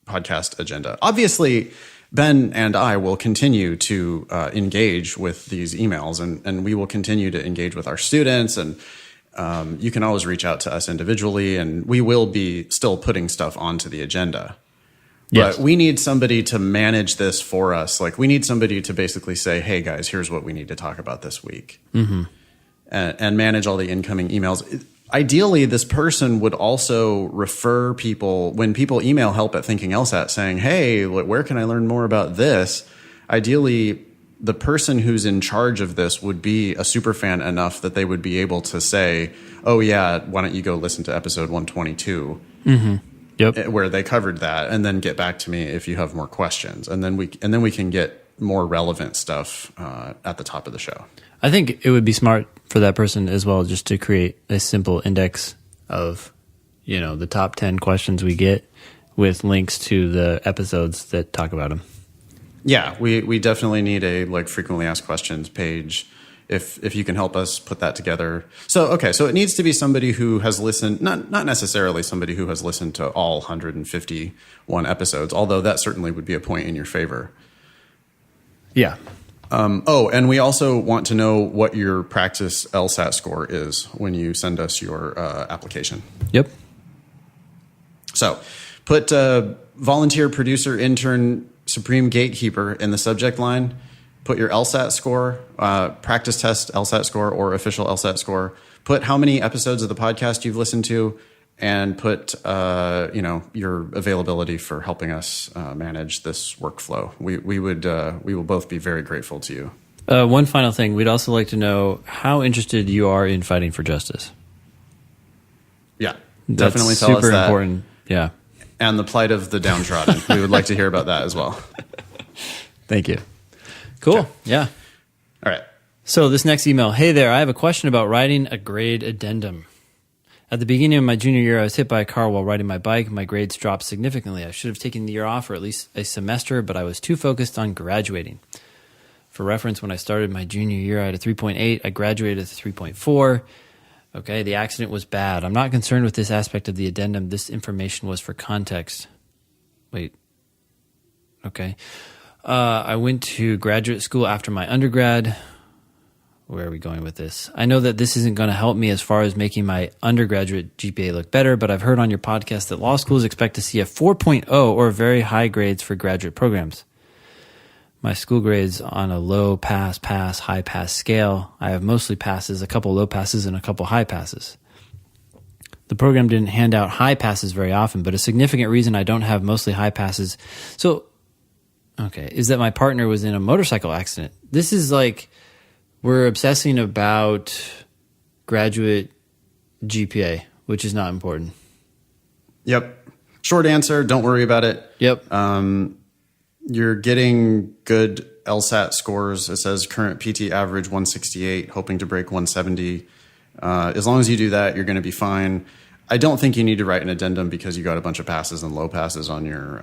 podcast agenda. Obviously, Ben and I will continue to engage with these emails, and we will continue to engage with our students. And you can always reach out to us individually, and we will be still putting stuff onto the agenda. Yes. But we need somebody to manage this for us. Like, we need somebody to basically say, hey, guys, here's what we need to talk about this week. And manage all the incoming emails. Ideally, this person would also refer people, when people email help at Thinking LSAT saying, hey, where can I learn more about this? Ideally, the person who's in charge of this would be a super fan enough that they would be able to say, oh, yeah, why don't you go listen to episode 122? Yep. Where they covered that, and then get back to me if you have more questions. And then we can get more relevant stuff at the top of the show. I think it would be smart for that person as well just to create a simple index of, the top 10 questions we get with links to the episodes that talk about them. Yeah, we definitely need a frequently asked questions page. If you can help us put that together. So it needs to be somebody who has listened, not necessarily somebody who has listened to all 151 episodes, although that certainly would be a point in your favor. Yeah. And we also want to know what your practice LSAT score is when you send us your application. Yep. So put volunteer producer intern supreme gatekeeper in the subject line. Put your LSAT score, practice test LSAT score, or official LSAT score. Put how many episodes of the podcast you've listened to, and put your availability for helping us manage this workflow. We will both be very grateful to you. One final thing, we'd also like to know how interested you are in fighting for justice. Yeah, That's definitely tell us that. Super important. Yeah, and the plight of the downtrodden. We would like to hear about that as well. Thank you. Cool. Okay. Yeah. All right. So this next email, hey there, I have a question about writing a grade addendum. At the beginning of my junior year, I was hit by a car while riding my bike. My grades dropped significantly. I should have taken the year off or at least a semester, but I was too focused on graduating. For reference, when I started my junior year, I had a 3.8. I graduated with a 3.4. Okay, the accident was bad. I'm not concerned with this aspect of the addendum. This information was for context. Wait. Okay. I went to graduate school after my undergrad. Where are we going with this? I know that this isn't going to help me as far as making my undergraduate GPA look better, but I've heard on your podcast that law schools expect to see a 4.0 or very high grades for graduate programs. My school grades on a low pass, high pass scale. I have mostly passes, a couple low passes, and a couple high passes. The program didn't hand out high passes very often, but a significant reason I don't have mostly high passes. Is that my partner was in a motorcycle accident. This is like we're obsessing about graduate GPA, which is not important. Yep. Short answer, don't worry about it. Yep. You're getting good LSAT scores. It says current PT average 168, hoping to break 170. As long as you do that, you're going to be fine. I don't think you need to write an addendum because you got a bunch of passes and low passes on your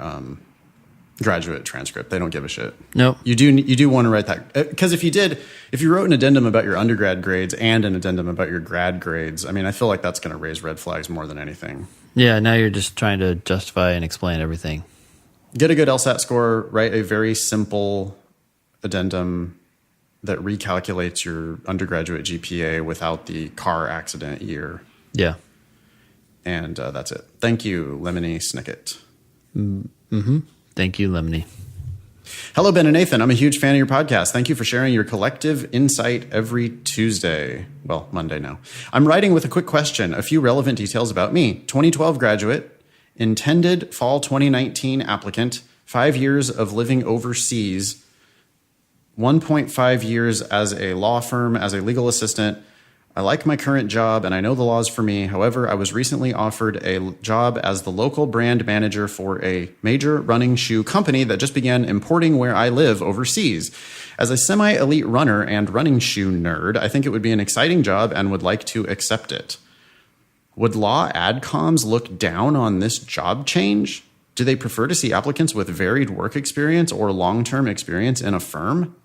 graduate transcript. They don't give a shit. Nope. You do want to write that, because if you wrote an addendum about your undergrad grades and an addendum about your grad grades, I mean, I feel like that's going to raise red flags more than anything. Yeah, now you're just trying to justify and explain everything. Get a good LSAT score, write a very simple addendum that recalculates your undergraduate GPA without the car accident year. Yeah. And that's it. Thank you, Lemony Snicket. Mm-hmm. Thank you, Lemony. Hello, Ben and Nathan. I'm a huge fan of your podcast. Thank you for sharing your collective insight every Tuesday. Well, Monday now. I'm writing with a quick question. A few relevant details about me. 2012 graduate, intended fall 2019 applicant, 5 years of living overseas, 1.5 years as a law firm, as a legal assistant. I like my current job and I know the laws for me. However, I was recently offered a job as the local brand manager for a major running shoe company that just began importing where I live overseas. As a semi-elite runner and running shoe nerd, I think it would be an exciting job and would like to accept it. Would law adcoms look down on this job change? Do they prefer to see applicants with varied work experience or long-term experience in a firm?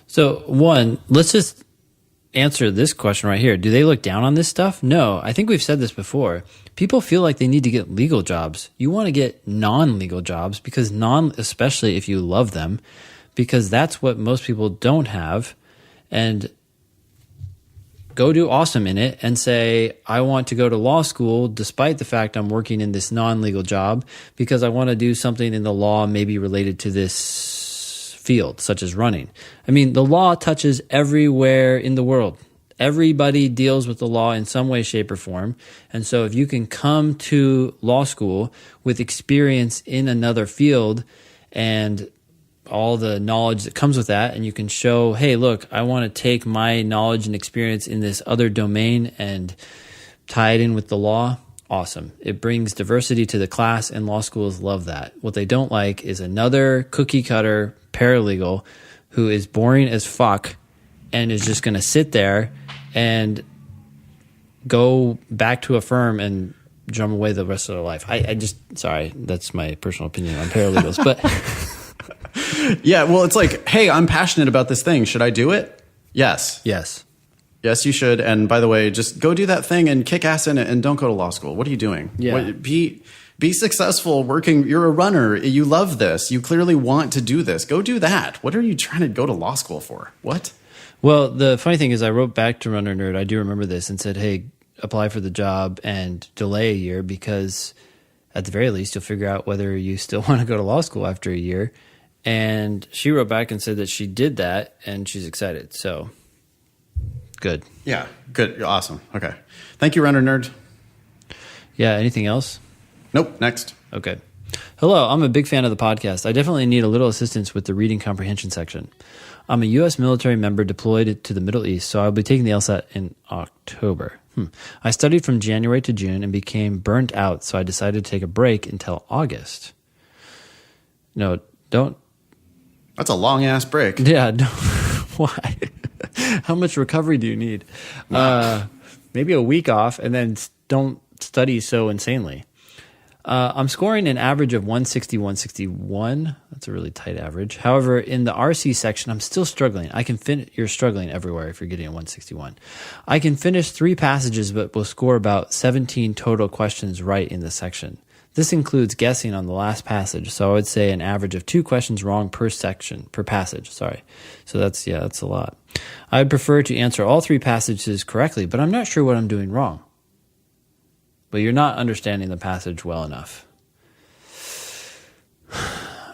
So, one, let's just answer this question right here. Do they look down on this stuff? No. I think we've said this before. People feel like they need to get legal jobs. You want to get non-legal jobs because especially if you love them, because that's what most people don't have. And go do awesome in it and say, I want to go to law school despite the fact I'm working in this non-legal job because I want to do something in the law maybe related to this field, such as running. I mean, the law touches everywhere in the world. Everybody deals with the law in some way, shape, or form. And so if you can come to law school with experience in another field and all the knowledge that comes with that, and you can show, hey, look, I want to take my knowledge and experience in this other domain and tie it in with the law. Awesome. It brings diversity to the class, and law schools love that. What they don't like is another cookie cutter paralegal who is boring as fuck and is just going to sit there and go back to a firm and drum away the rest of their life. Sorry, that's my personal opinion on paralegals, but yeah, well, it's like, hey, I'm passionate about this thing. Should I do it? Yes. Yes, you should. And by the way, just go do that thing and kick ass in it and don't go to law school. What are you doing? Yeah. Be successful working. You're a runner. You love this. You clearly want to do this. Go do that. What are you trying to go to law school for? What? Well, the funny thing is I wrote back to Runner Nerd. I do remember this and said, hey, apply for the job and delay a year because at the very least, you'll figure out whether you still want to go to law school after a year. And she wrote back and said that she did that and she's excited. So good. Yeah, good. Awesome. Okay. Thank you, Runner Nerd. Yeah. Anything else? Nope. Next. Okay. Hello. I'm a big fan of the podcast. I definitely need a little assistance with the reading comprehension section. I'm a U.S. military member deployed to the Middle East, so I'll be taking the LSAT in October. I studied from January to June and became burnt out, so I decided to take a break until August. No, don't. That's a long-ass break. Yeah, no, why? How much recovery do you need? Maybe a week off and then don't study so insanely. I'm scoring an average of 160, 161. That's a really tight average. However, in the RC section, I'm still struggling. You're struggling everywhere if you're getting a 161. I can finish 3 passages, but will score about 17 total questions right in the section. This includes guessing on the last passage, so I would say an average of 2 questions wrong per passage, sorry. So that's a lot. I'd prefer to answer all 3 passages correctly, but I'm not sure what I'm doing wrong. But you're not understanding the passage well enough.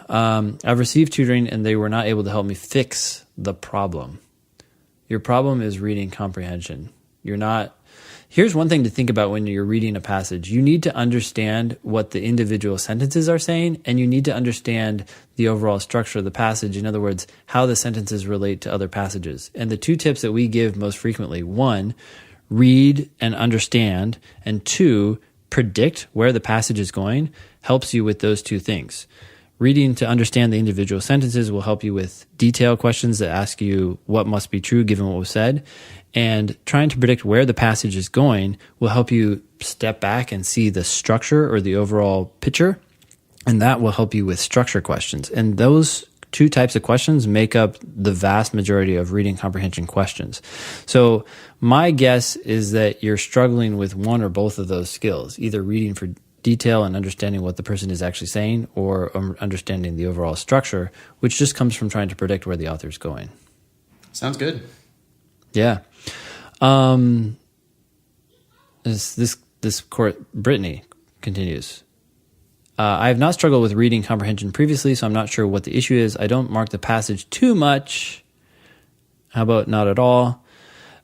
I've received tutoring and they were not able to help me fix the problem. Your problem is reading comprehension. Here's one thing to think about when you're reading a passage. You need to understand what the individual sentences are saying, and you need to understand the overall structure of the passage. In other words, how the sentences relate to other passages. And the 2 tips that we give most frequently, 1, read and understand, and 2, predict where the passage is going, helps you with those 2 things. Reading to understand the individual sentences will help you with detailed questions that ask you what must be true given what was said. And trying to predict where the passage is going will help you step back and see the structure or the overall picture. And that will help you with structure questions. And those 2 types of questions make up the vast majority of reading comprehension questions. So my guess is that you're struggling with one or both of those skills, either reading for detail and understanding what the person is actually saying, or understanding the overall structure, which just comes from trying to predict where the author's going. Sounds good. Yeah. This court, Britney continues. I have not struggled with reading comprehension previously, so I'm not sure what the issue is. I don't mark the passage too much. How about not at all?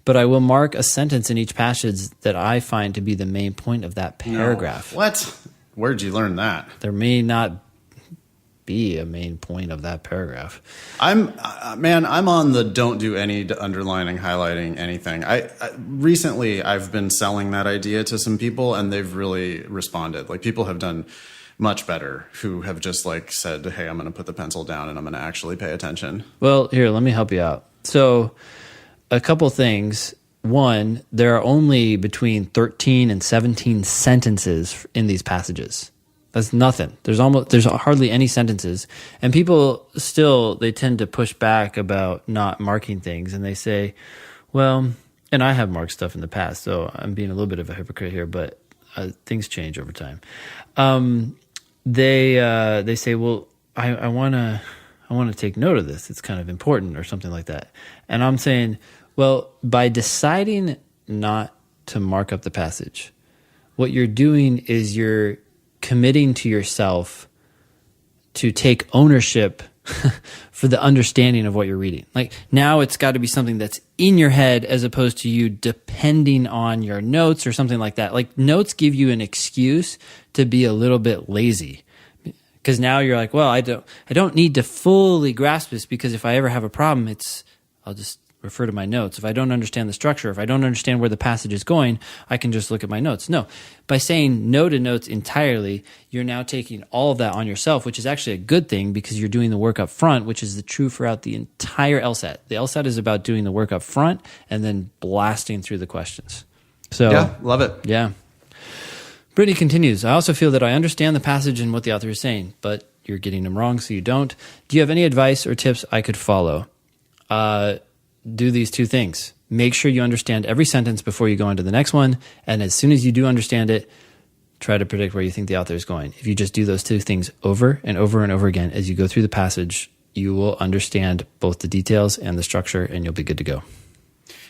But I will mark a sentence in each passage that I find to be the main point of that paragraph. No. What? Where'd you learn that? There may not be a main point of that paragraph. I'm on the don't do any underlining, highlighting, anything. Recently I've been selling that idea to some people and they've really responded. Like, people have done much better who have just said, hey, I'm going to put the pencil down and I'm going to actually pay attention. Well, here, let me help you out. So a couple things. 1, there are only between 13 and 17 sentences in these passages. That's nothing. There's hardly any sentences. And people still, they tend to push back about not marking things. And they say, well, and I have marked stuff in the past, so I'm being a little bit of a hypocrite here, but things change over time. They say, well, I want to take note of this. It's kind of important or something like that. And I'm saying, well, by deciding not to mark up the passage, what you're doing is you're committing to yourself to take ownership for the understanding of what you're reading. Like now it's got to be something that's in your head as opposed to you depending on your notes or something like that. Like notes give you an excuse to be a little bit lazy because now you're like, well, I don't need to fully grasp this because if I ever have a problem, I'll just refer to my notes. If I don't understand the structure, if I don't understand where the passage is going, I can just look at my notes. No, by saying no to notes entirely, you're now taking all of that on yourself, which is actually a good thing because you're doing the work up front, which is the true throughout the entire LSAT. The LSAT is about doing the work up front and then blasting through the questions. So yeah, love it. Yeah. Britney continues, I also feel that I understand the passage and what the author is saying, but you're getting them wrong, so you don't. Do you have any advice or tips I could follow? Do these two things. Make sure you understand every sentence before you go on to the next one. And as soon as you do understand it, try to predict where you think the author is going. If you just do those two things over and over and over again as you go through the passage, you will understand both the details and the structure, and you'll be good to go.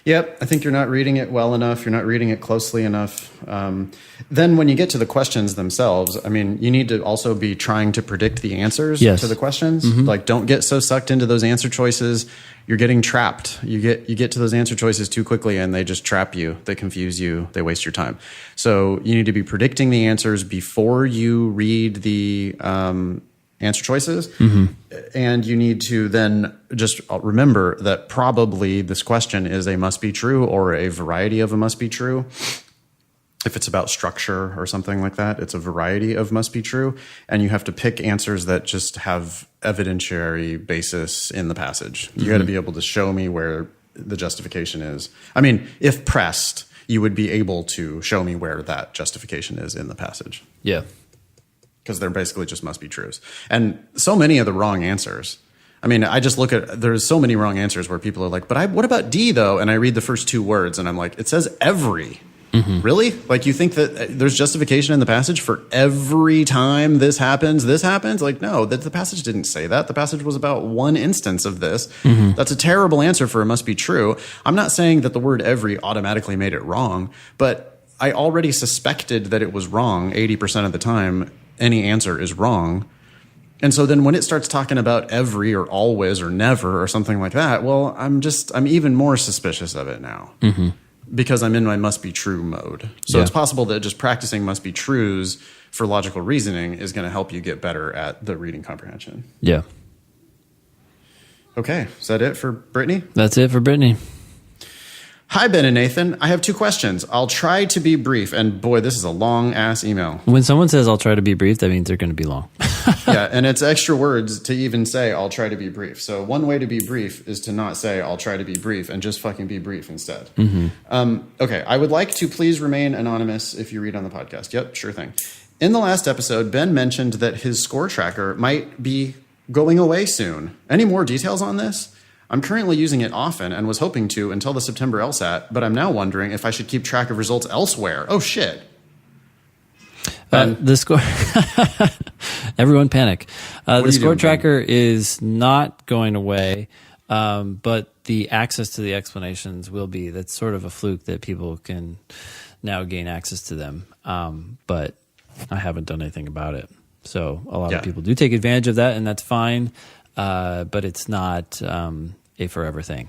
Yep, I think you're not reading it well enough. You're not reading it closely enough. Then when you get to the questions themselves, I mean, you need to also be trying to predict the answers to the questions. Mm-hmm. Like, don't get so sucked into those answer choices. You're getting trapped. You get to those answer choices too quickly, and they just trap you. They confuse you. They waste your time. So you need to be predicting the answers before you read the answer choices. Mm-hmm. And you need to then just remember that probably this question is a must be true or a variety of a must be true. If it's about structure or something like that, it's a variety of must be true. And you have to pick answers that just have evidentiary basis in the passage. You got to be able to show me where the justification is. I mean, if pressed, you would be able to show me where that justification is in the passage. Yeah. Because they're basically just must be trues. And so many of the wrong answers. I mean, I just look at, there's so many wrong answers where people are like, but what about D though? And I read the first two words and I'm like, it says every. Mm-hmm. Really? Like you think that there's justification in the passage for every time this happens? Like, no, the passage didn't say that. The passage was about one instance of this. Mm-hmm. That's a terrible answer for it must be true. I'm not saying that the word every automatically made it wrong, but I already suspected that it was wrong 80% of the time. Any answer is wrong. And so then when it starts talking about every or always or never or something like that, well, I'm even more suspicious of it now because I'm in my must be true mode. So it's possible that just practicing must be trues for logical reasoning is going to help you get better at the reading comprehension. Yeah. Okay. Is that it for Britney? That's it for Britney. Hi, Ben and Nathan. I have two questions. I'll try to be brief. And boy, this is a long-ass email. When someone says, I'll try to be brief, that means they're going to be long. Yeah, and it's extra words to even say, I'll try to be brief. So one way to be brief is to not say, I'll try to be brief, and just fucking be brief instead. Mm-hmm. Okay, I would like to please remain anonymous if you read on the podcast. Yep, sure thing. In the last episode, Ben mentioned that his score tracker might be going away soon. Any more details on this? I'm currently using it often and was hoping to until the September LSAT, but I'm now wondering if I should keep track of results elsewhere. Oh, shit. The score... Everyone panic. The score tracker is not going away, but the access to the explanations will be. That's sort of a fluke that people can now gain access to them, but I haven't done anything about it. So a lot of people do take advantage of that, and that's fine. But it's not a forever thing.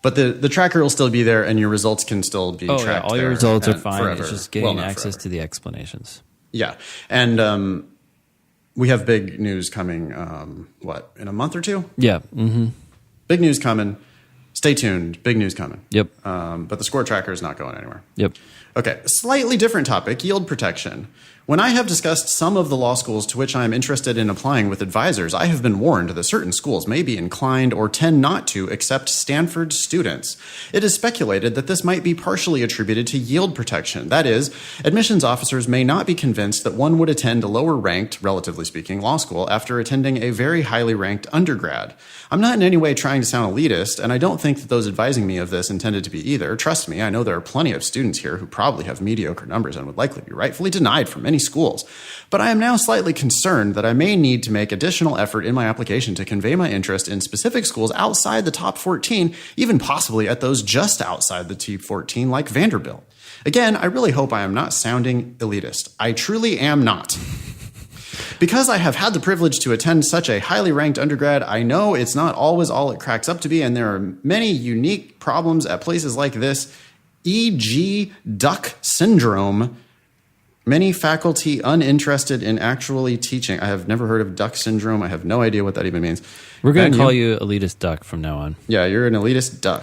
But the tracker will still be there, and your results can still be tracked. Yeah, all your results are fine. Forever. It's just getting access to the explanations. Yeah, and we have big news coming. In a month or two? Yeah. Mm-hmm. Big news coming. Stay tuned. Big news coming. Yep. But the score tracker is not going anywhere. Yep. Okay, slightly different topic, yield protection. When I have discussed some of the law schools to which I am interested in applying with advisors, I have been warned that certain schools may be inclined or tend not to accept Stanford students. It is speculated that this might be partially attributed to yield protection. That is, admissions officers may not be convinced that one would attend a lower ranked, relatively speaking, law school after attending a very highly ranked undergrad. I'm not in any way trying to sound elitist, and I don't think that those advising me of this intended to be either. Trust me, I know there are plenty of students here who probably have mediocre numbers and would likely be rightfully denied from many schools. But I am now slightly concerned that I may need to make additional effort in my application to convey my interest in specific schools outside the top 14, even possibly at those just outside the top 14 like Vanderbilt. Again, I really hope I am not sounding elitist. I truly am not. Because I have had the privilege to attend such a highly ranked undergrad, I know it's not always all it cracks up to be, and there are many unique problems at places like this, e.g. duck syndrome. Many faculty uninterested in actually teaching. I have never heard of duck syndrome. I have no idea what that even means. We're going to call you elitist duck from now on. Yeah, you're an elitist duck.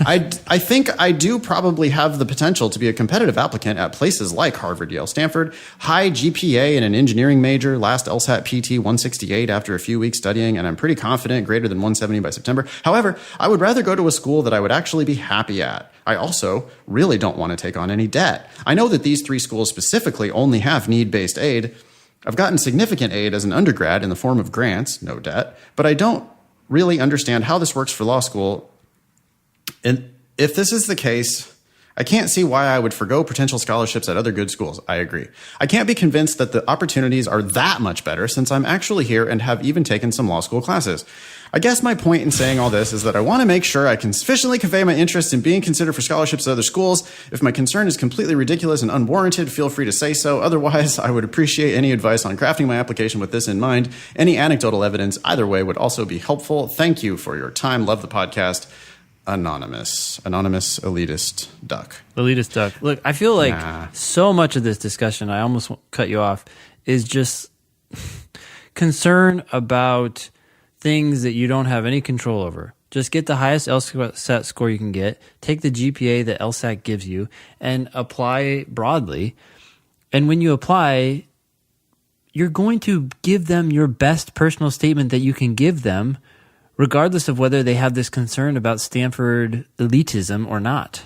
I think I do probably have the potential to be a competitive applicant at places like Harvard, Yale, Stanford. High GPA in an engineering major, last LSAT PT 168 after a few weeks studying, and I'm pretty confident greater than 170 by September. However, I would rather go to a school that I would actually be happy at. I also really don't want to take on any debt. I know that these three schools specifically only have need-based aid. I've gotten significant aid as an undergrad in the form of grants, no debt, but I don't really understand how this works for law school. And if this is the case, I can't see why I would forgo potential scholarships at other good schools. I agree. I can't be convinced that the opportunities are that much better since I'm actually here and have even taken some law school classes. I guess my point in saying all this is that I want to make sure I can sufficiently convey my interest in being considered for scholarships at other schools. If my concern is completely ridiculous and unwarranted, feel free to say so. Otherwise, I would appreciate any advice on crafting my application with this in mind. Any anecdotal evidence, either way, would also be helpful. Thank you for your time. Love the podcast. Anonymous elitist duck. Elitist duck. Look, I feel like so much of this discussion, I almost cut you off, is just concern about things that you don't have any control over. Just get the highest LSAT score you can get, take the GPA that LSAC gives you, and apply broadly. And when you apply, you're going to give them your best personal statement that you can give them, regardless of whether they have this concern about Stanford elitism or not.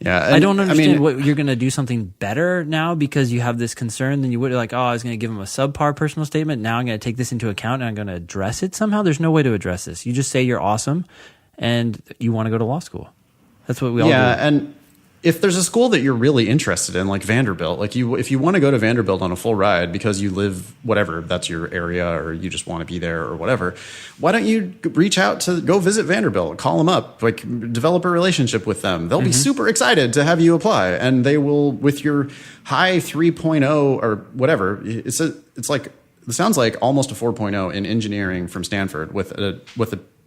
Yeah, I don't understand what you're going to do something better now because you have this concern than you would like, oh, I was going to give them a subpar personal statement. Now I'm going to take this into account and I'm going to address it somehow. There's no way to address this. You just say you're awesome and you want to go to law school. That's what we all do. Yeah, and if there's a school that you're really interested in, like Vanderbilt, if you want to go to Vanderbilt on a full ride because you live whatever, that's your area, or you just want to be there or whatever, why don't you reach out to go visit Vanderbilt, call them up, like develop a relationship with them. They'll be super excited to have you apply, and they will, with your high 3.0 or whatever, it sounds like almost a 4.0 in engineering from Stanford with a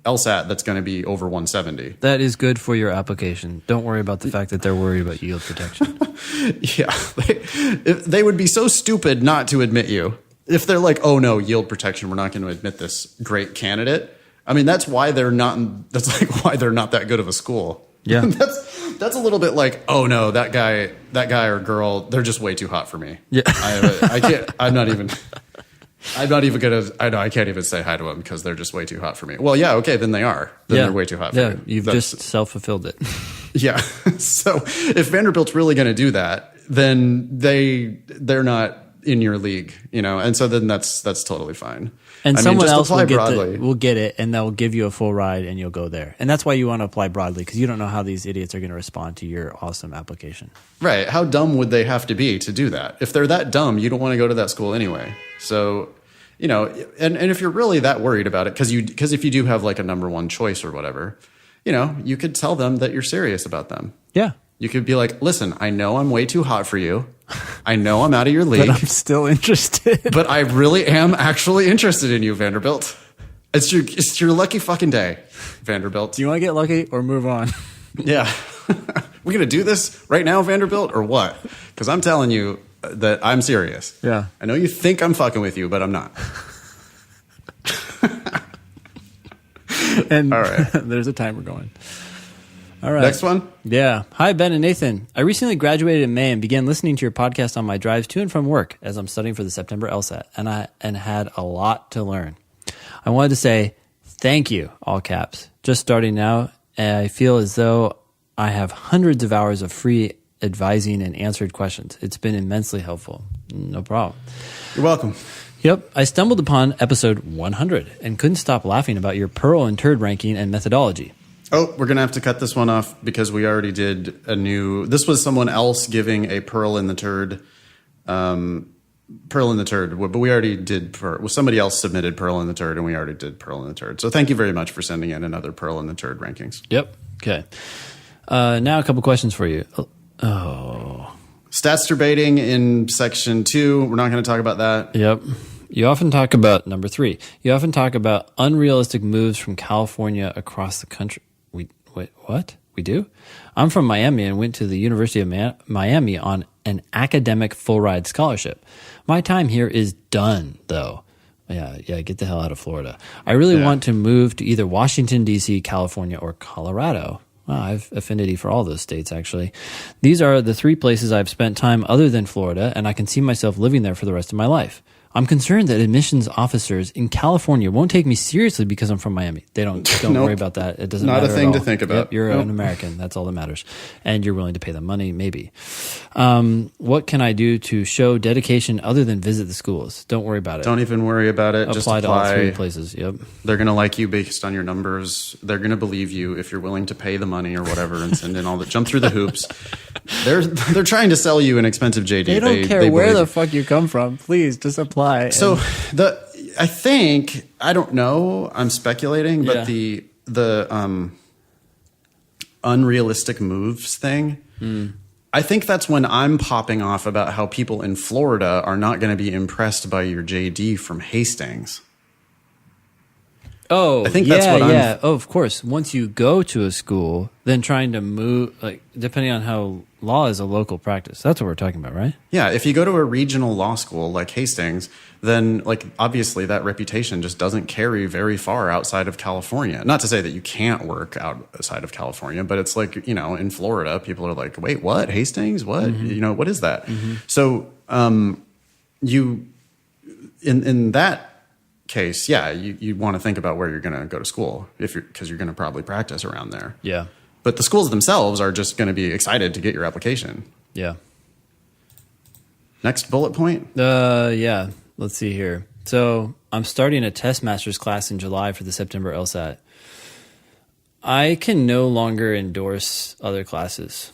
LSAT that's going to be over 170. That is good for your application. Don't worry about the fact that they're worried about yield protection. Yeah. They would be so stupid not to admit you. If they're like, oh no, yield protection, we're not going to admit this great candidate. I mean, that's why they're not that good of a school. Yeah. That's a little bit like, oh no, that guy or girl, they're just way too hot for me. Yeah. I can't even say hi to them because they're just way too hot for me. Well, yeah, okay, then they are. They're way too hot for me. You've just self-fulfilled it. Yeah. So if Vanderbilt's really going to do that, then they're not in your league, and so then that's totally fine. And someone else will get it, and they'll give you a full ride, and you'll go there. And that's why you want to apply broadly, because you don't know how these idiots are going to respond to your awesome application. Right. How dumb would they have to be to do that? If they're that dumb, you don't want to go to that school anyway. So, and if you're really that worried about it, because if you do have like a number one choice or whatever, you could tell them that you're serious about them. Yeah. You could be like, listen, I know I'm way too hot for you. I know I'm out of your league. But I'm still interested. But I really am actually interested in you, Vanderbilt. It's your lucky fucking day, Vanderbilt. Do you want to get lucky or move on? Yeah. We're going to do this right now, Vanderbilt, or what? Because I'm telling you that I'm serious. Yeah. I know you think I'm fucking with you, but I'm not. And all right. There's a timer going. All right. Next one. Yeah. Hi, Ben and Nathan. I recently graduated in May and began listening to your podcast on my drives to and from work as I'm studying for the September LSAT, and had a lot to learn. I wanted to say thank you, all caps. Just starting now, and I feel as though I have hundreds of hours of free advising and answered questions. It's been immensely helpful. No problem. You're welcome. Yep. I stumbled upon episode 100 and couldn't stop laughing about your pearl and turd ranking and methodology. Oh, we're going to have to cut this one off because we already did this was someone else giving a pearl in the turd, but we already did, somebody else submitted pearl in the turd and we already did pearl in the turd. So thank you very much for sending in another pearl in the turd rankings. Yep. Okay. Now a couple questions for you. Oh. Stats debating in section 2. We're not going to talk about that. Yep. You often talk about, number 3, you often talk about unrealistic moves from California across the country. Wait, what? We do? I'm from Miami and went to the University of Miami on an academic full-ride scholarship. My time here is done, though. Yeah, get the hell out of Florida. I really want to move to either Washington, D.C., California, or Colorado. Wow, I have affinity for all those states, actually. These are the 3 places I've spent time other than Florida, and I can see myself living there for the rest of my life. I'm concerned that admissions officers in California won't take me seriously because I'm from Miami. They don't Nope. worry about that. It doesn't Not matter a thing at to all. think about. Yep, you're Nope. an American. That's all that matters. And you're willing to pay them money, maybe. What can I do to show dedication other than visit the schools? Don't worry about it. Don't even worry about it. Just apply to all 3 places. Yep. They're going to like you based on your numbers. They're going to believe you if you're willing to pay the money or whatever and send in all the jump through the hoops. They're trying to sell you an expensive JD. They don't care where believe the you. fuck you come from. Please just apply. So I don't know. I'm speculating, but Yeah. the unrealistic moves thing. I think that's when I'm popping off about how people in Florida are not going to be impressed by your JD from Hastings. Oh, I think that's what I'm. Oh, of course. Once you go to a school, then trying to move, like, depending on how law is a local practice. That's what we're talking about, right? Yeah, if you go to a regional law school like Hastings, then like obviously that reputation just doesn't carry very far outside of California. Not to say that you can't work outside of California, but it's like, in Florida, people are like, wait, what? Hastings? What? Mm-hmm. What is that? Mm-hmm. So you in that case, you want to think about where you're going to go to school because you're going to probably practice around there. Yeah. But the schools themselves are just going to be excited to get your application. Yeah. Next bullet point. Yeah. Let's see here. So I'm starting a test master's class in July for the September LSAT. I can no longer endorse other classes.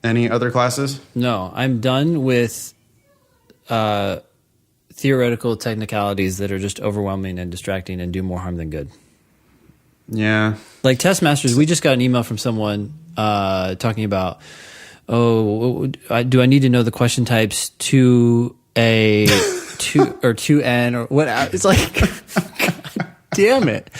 Any other classes? No, I'm done with theoretical technicalities that are just overwhelming and distracting and do more harm than good. Yeah. Like test masters, we just got an email from someone talking about, do I need to know the question types 2A, 2 or 2N or what? It's like, God damn it.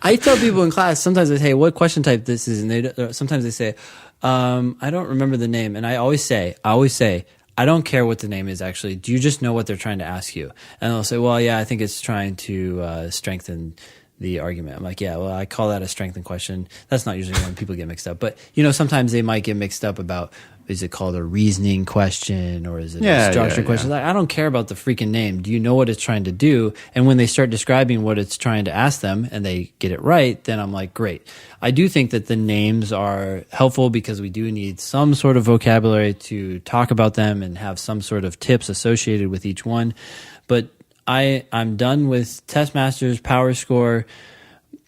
I tell people in class, sometimes they say, what question type this is? And sometimes they say, I don't remember the name. And I always say, I don't care what the name is actually. Do you just know what they're trying to ask you? And they'll say, well, yeah, I think it's trying to strengthen the argument. I'm like, yeah, well, I call that a strengthen question. That's not usually when people get mixed up. But, sometimes they might get mixed up about, is it called a reasoning question or is it a structure question? Like, I don't care about the freaking name. Do you know what it's trying to do? And when they start describing what it's trying to ask them and they get it right, then I'm like, great. I do think that the names are helpful because we do need some sort of vocabulary to talk about them and have some sort of tips associated with each one. But I'm done with Test Masters, Power Score,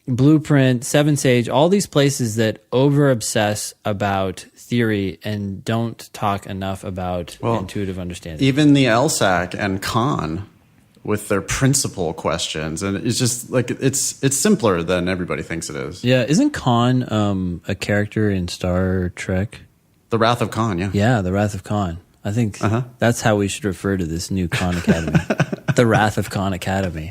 Blueprint, Seven Sage, all these places that over obsess about theory and don't talk enough about intuitive understanding. Even the LSAC and Con with their principal questions, and it's just like it's simpler than everybody thinks it is. Yeah, isn't Khan a character in Star Trek? The Wrath of Khan, yeah. Yeah, the Wrath of Khan. I think that's how we should refer to this new Khan Academy. The Wrath of Khan Academy.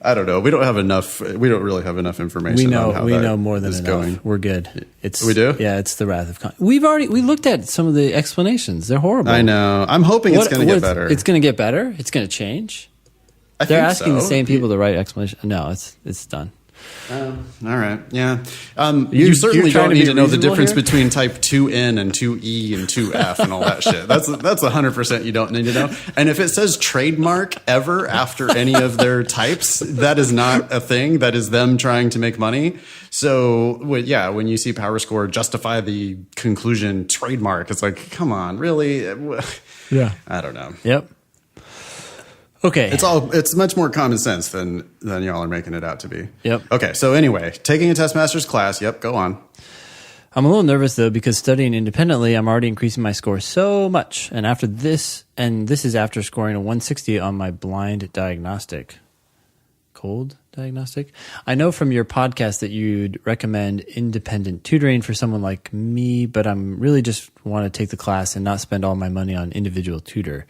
I don't know. We don't really have enough information. We know. On how we that know more than is enough. going. We're good. We do. Yeah, it's the Wrath of Khan. We looked at some of the explanations. They're horrible. I know. I'm hoping it's going to get better. It's going to get better. It's going to change. They're asking the same people to write explanation. No, it's done. All right. Yeah. You certainly trying don't to need be to know the reasonable difference here? between type 2N and 2E and 2F and all that shit. That's 100% you don't need to know. And if it says trademark ever after any of their types, that is not a thing. That is them trying to make money. So, when you see PowerScore justify the conclusion trademark, it's like, come on, really? Yeah. I don't know. Yep. Okay. It's much more common sense than y'all are making it out to be. Yep. Okay. So anyway, taking a test master's class. Yep. Go on. I'm a little nervous though because studying independently, I'm already increasing my score so much. And this is after scoring a 160 on my blind diagnostic. Cold diagnostic? I know from your podcast that you'd recommend independent tutoring for someone like me, but I'm really just want to take the class and not spend all my money on individual tutor.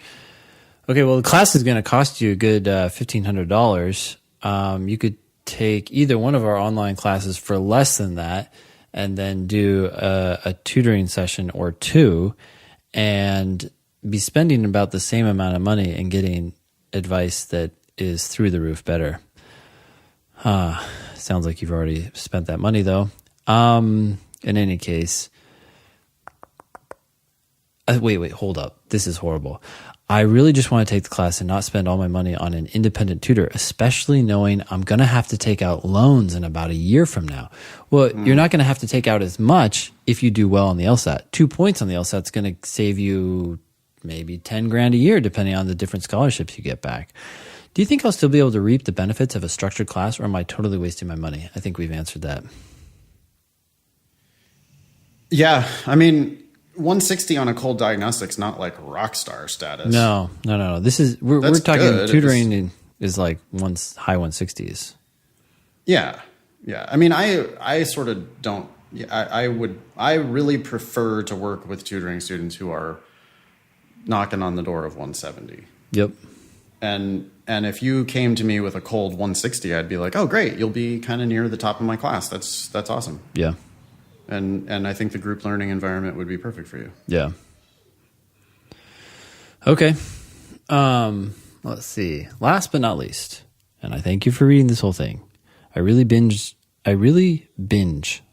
Okay, well, the class is going to cost you a good $1,500. You could take either one of our online classes for less than that and then do a tutoring session or two and be spending about the same amount of money and getting advice that is through the roof better. Sounds like you've already spent that money, though. In any case, wait, hold up. This is horrible. I really just want to take the class and not spend all my money on an independent tutor, especially knowing I'm going to have to take out loans in about a year from now. Well, you're not going to have to take out as much if you do well on the LSAT. 2 points on the LSAT is going to save you maybe 10 grand a year, depending on the different scholarships you get back. Do you think I'll still be able to reap the benefits of a structured class, or am I totally wasting my money? I think we've answered that. Yeah. I mean, 160 on a cold diagnostic's not like rockstar status. No. This is we're talking good. tutoring is like high 160s. Yeah. I mean, I sort of don't. I really prefer to work with tutoring students who are knocking on the door of 170. Yep. And if you came to me with a cold 160, I'd be like, oh, great, you'll be kind of near the top of my class. That's awesome. Yeah. And I think the group learning environment would be perfect for you. Yeah. Okay. Let's see. Last but not least, and I thank you for reading this whole thing. I really binge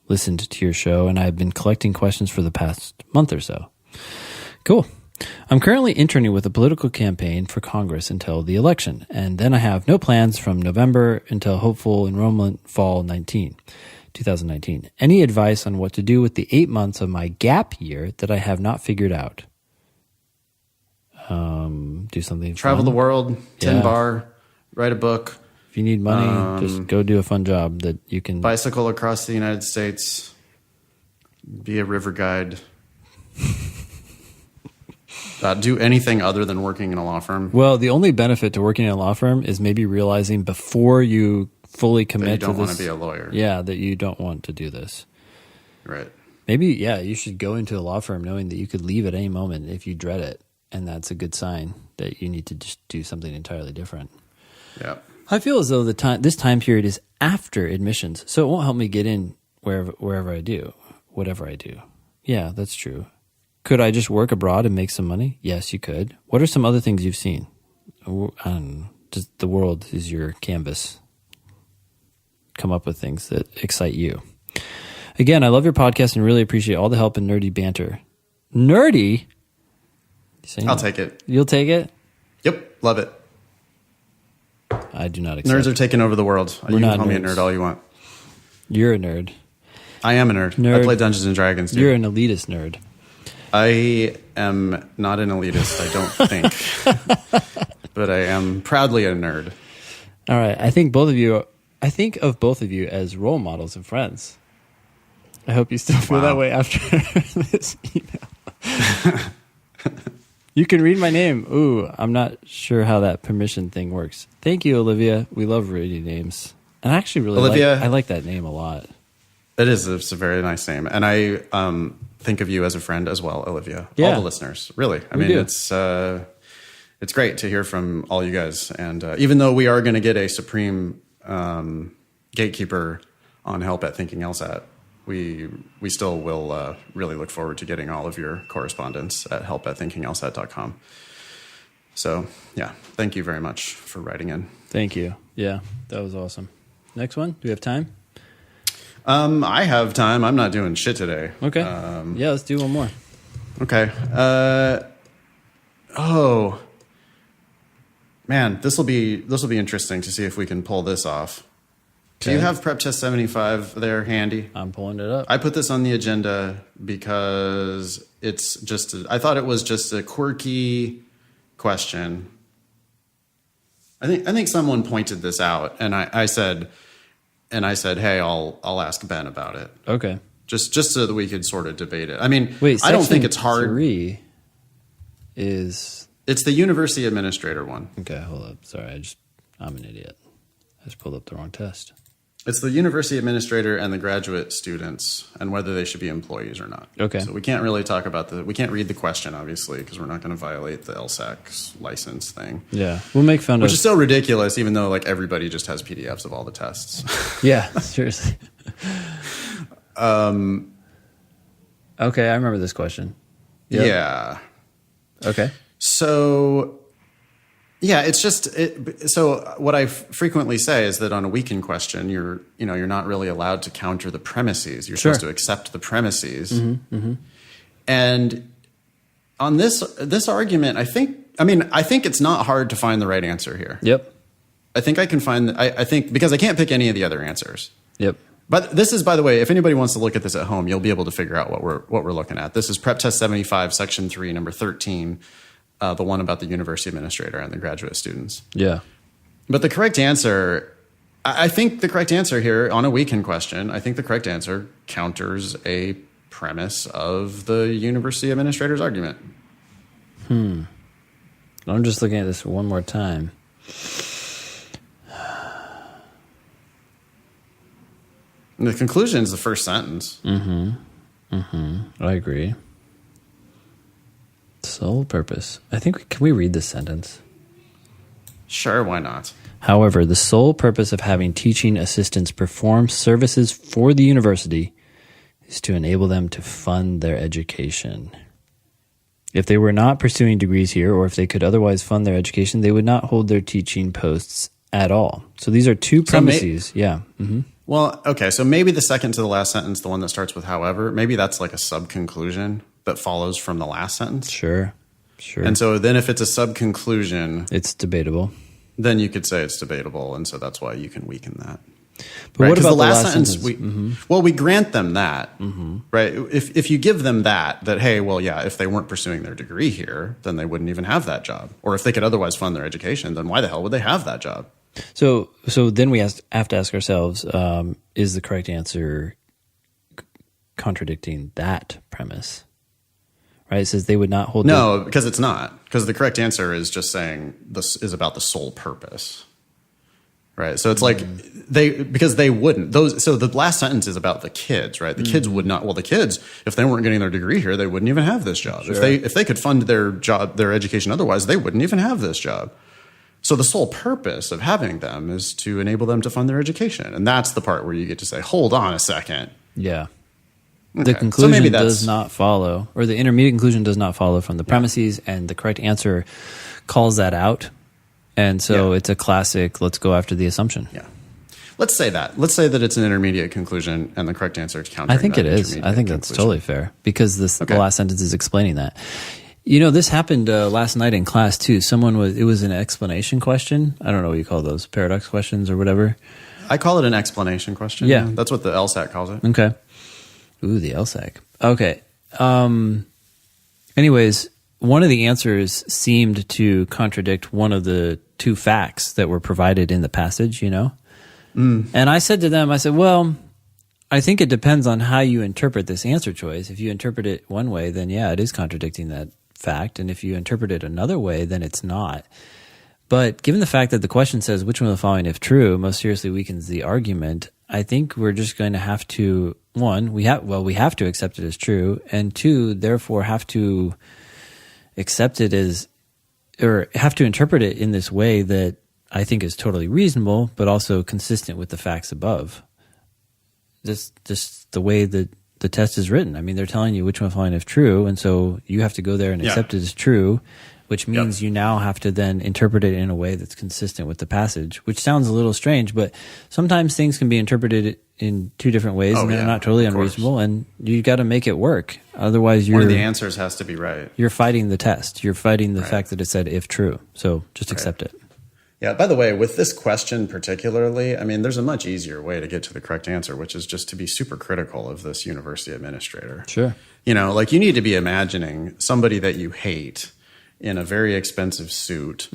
listened to your show, and I've been collecting questions for the past month or so. Cool. I'm currently interning with a political campaign for Congress until the election, and then I have no plans from November until hopeful enrollment fall 2019. Any advice on what to do with the 8 months of my gap year that I have not figured out? Do something Travel fun. the world, tin Yeah. bar, write a book. If you need money, just go do a fun job that you can. Bicycle across the United States. Be a river guide. Do anything other than working in a law firm. Well, the only benefit to working in a law firm is maybe realizing before you fully commit That you don't to want this. to be a lawyer. Yeah, that you don't want to do this. Right. Maybe, yeah, you should go into a law firm knowing that you could leave at any moment if you dread it. And that's a good sign that you need to just do something entirely different. Yeah. I feel as though this time period is after admissions, so it won't help me get in wherever I do, whatever I do. Yeah, that's true. Could I just work abroad and make some money? Yes, you could. What are some other things you've seen? I don't know. Just the world is your canvas. Come up with things that excite you. Again, I love your podcast and really appreciate all the help and nerdy banter. Nerdy? I'll take it. You'll take it? Yep. Love it. I do not accept. Nerds are taking over the world. You can not call me a nerds. nerd all you want. You're a nerd. I am a nerd. Nerd. I play Dungeons and Dragons, dude. You're an elitist nerd. I am not an elitist, I don't think. But I am proudly a nerd. All right. I think of both of you as role models and friends. I hope you still feel that way after this email. You can read my name. Ooh, I'm not sure how that permission thing works. Thank you, Olivia. We love reading names. And I actually really Olivia, I like that name a lot. It's a very nice name. And I think of you as a friend as well, Olivia. Yeah. All the listeners, really. I mean, it's great to hear from all you guys. And even though we are going to get a supreme gatekeeper on help at Thinking LSAT, we still will really look forward to getting all of your correspondence at help@thinkinglsat.com. So, yeah, thank you very much for writing in. Thank you. Yeah, that was awesome. Next one. Do we have time? I have time. I'm not doing shit today. Okay. Yeah, let's do one more. Okay. Man, this will be interesting to see if we can pull this off. Do you have Prep Test 75 there handy? I'm pulling it up. I put this on the agenda because I thought it was just a quirky question. I think someone pointed this out, and I said, hey, I'll ask Ben about it. Okay. Just so that we could sort of debate it. I mean, Wait, I don't think it's hard. 3 is... It's the university administrator one. Okay, hold up. Sorry, I'm an idiot. I just pulled up the wrong test. It's the university administrator and the graduate students and whether they should be employees or not. Okay. So we can't really talk about we can't read the question, obviously, because we're not going to violate the LSAC's license thing. Yeah. We'll make fun of... Which is still ridiculous, even though like everybody just has PDFs of all the tests. Yeah, seriously. Okay, I remember this question. Yep. Yeah. Okay. So... Yeah, it's just so what I frequently say is that on a weekend question, you're not really allowed to counter the premises. You're supposed to accept the premises. Mm-hmm. And on this argument, I think it's not hard to find the right answer here. Yep. I think I can find I think because I can't pick any of the other answers. Yep. But this is, by the way, if anybody wants to look at this at home, you'll be able to figure out what we're looking at. This is Prep Test 75, Section 3, number 13. The one about the university administrator and the graduate students. Yeah. But the correct answer, I think the correct answer here on a weekend question, I think the correct answer counters a premise of the university administrator's argument. I'm just looking at this one more time. And the conclusion is the first sentence. I agree. Sole purpose. I think can we read this sentence? Sure, why not? However, the sole purpose of having teaching assistants perform services for the university is to enable them to fund their education. If they were not pursuing degrees here, or if they could otherwise fund their education, they would not hold their teaching posts at all. So these are two premises. Yeah. Mm-hmm. Well, okay, so maybe the second to the last sentence, the one that starts with however, maybe that's like a sub-conclusion that follows from the last sentence. Sure. And so then if it's a sub-conclusion... It's debatable. Then you could say it's debatable, and so that's why you can weaken that. But what about the last sentence? We grant them that, right? If you give them that, hey, well, yeah, if they weren't pursuing their degree here, then they wouldn't even have that job. Or if they could otherwise fund their education, then why the hell would they have that job? So then we have to ask ourselves, is the correct answer contradicting that premise? Right? It says they would not hold... No, because it's not. Because the correct answer is just saying this is about the sole purpose. Right? So it's like because they wouldn't. So the last sentence is about the kids, right? The kids would not... Well, the kids, if they weren't getting their degree here, they wouldn't even have this job. Sure. If they could fund their education otherwise, they wouldn't even have this job. So the sole purpose of having them is to enable them to fund their education. And that's the part where you get to say, hold on a second. Yeah. Okay. The conclusion does not follow, or the intermediate conclusion does not follow from the premises, and the correct answer calls that out. And so it's a classic, let's go after the assumption. Yeah. Let's say that. Let's say that it's an intermediate conclusion, and the correct answer is countering I think it is. I think that's totally fair, because the last sentence is explaining that. You know, this happened last night in class, too. It was an explanation question. I don't know what you call those, paradox questions or whatever. I call it an explanation question. Yeah. That's what the LSAC calls it. Okay. Ooh, the LSAC. Okay. Anyways, one of the answers seemed to contradict one of the two facts that were provided in the passage, you know? And I said to them, well, I think it depends on how you interpret this answer choice. If you interpret it one way, then yeah, it is contradicting that fact. And if you interpret it another way, then it's not. But given the fact that the question says, which one of the following, if true, most seriously weakens the argument, I think we're just going to have to, one, we have to accept it as true, and two, therefore have to accept it as, or have to interpret it in this way that I think is totally reasonable, but also consistent with the facts above. Just the way that the test is written. I mean, they're telling you which one of the following if true, and so you have to go there and accept it as true, which means you now have to then interpret it in a way that's consistent with the passage, which sounds a little strange, but sometimes things can be interpreted in two different ways, and they're not totally unreasonable, and you got to make it work. Otherwise, one of the answers has to be right. You're fighting the test. You're fighting the fact that it said if true. So just accept it. Yeah, by the way, with this question particularly, I mean, there's a much easier way to get to the correct answer, which is just to be super critical of this university administrator. Sure. You know, like you need to be imagining somebody that you hate in a very expensive suit,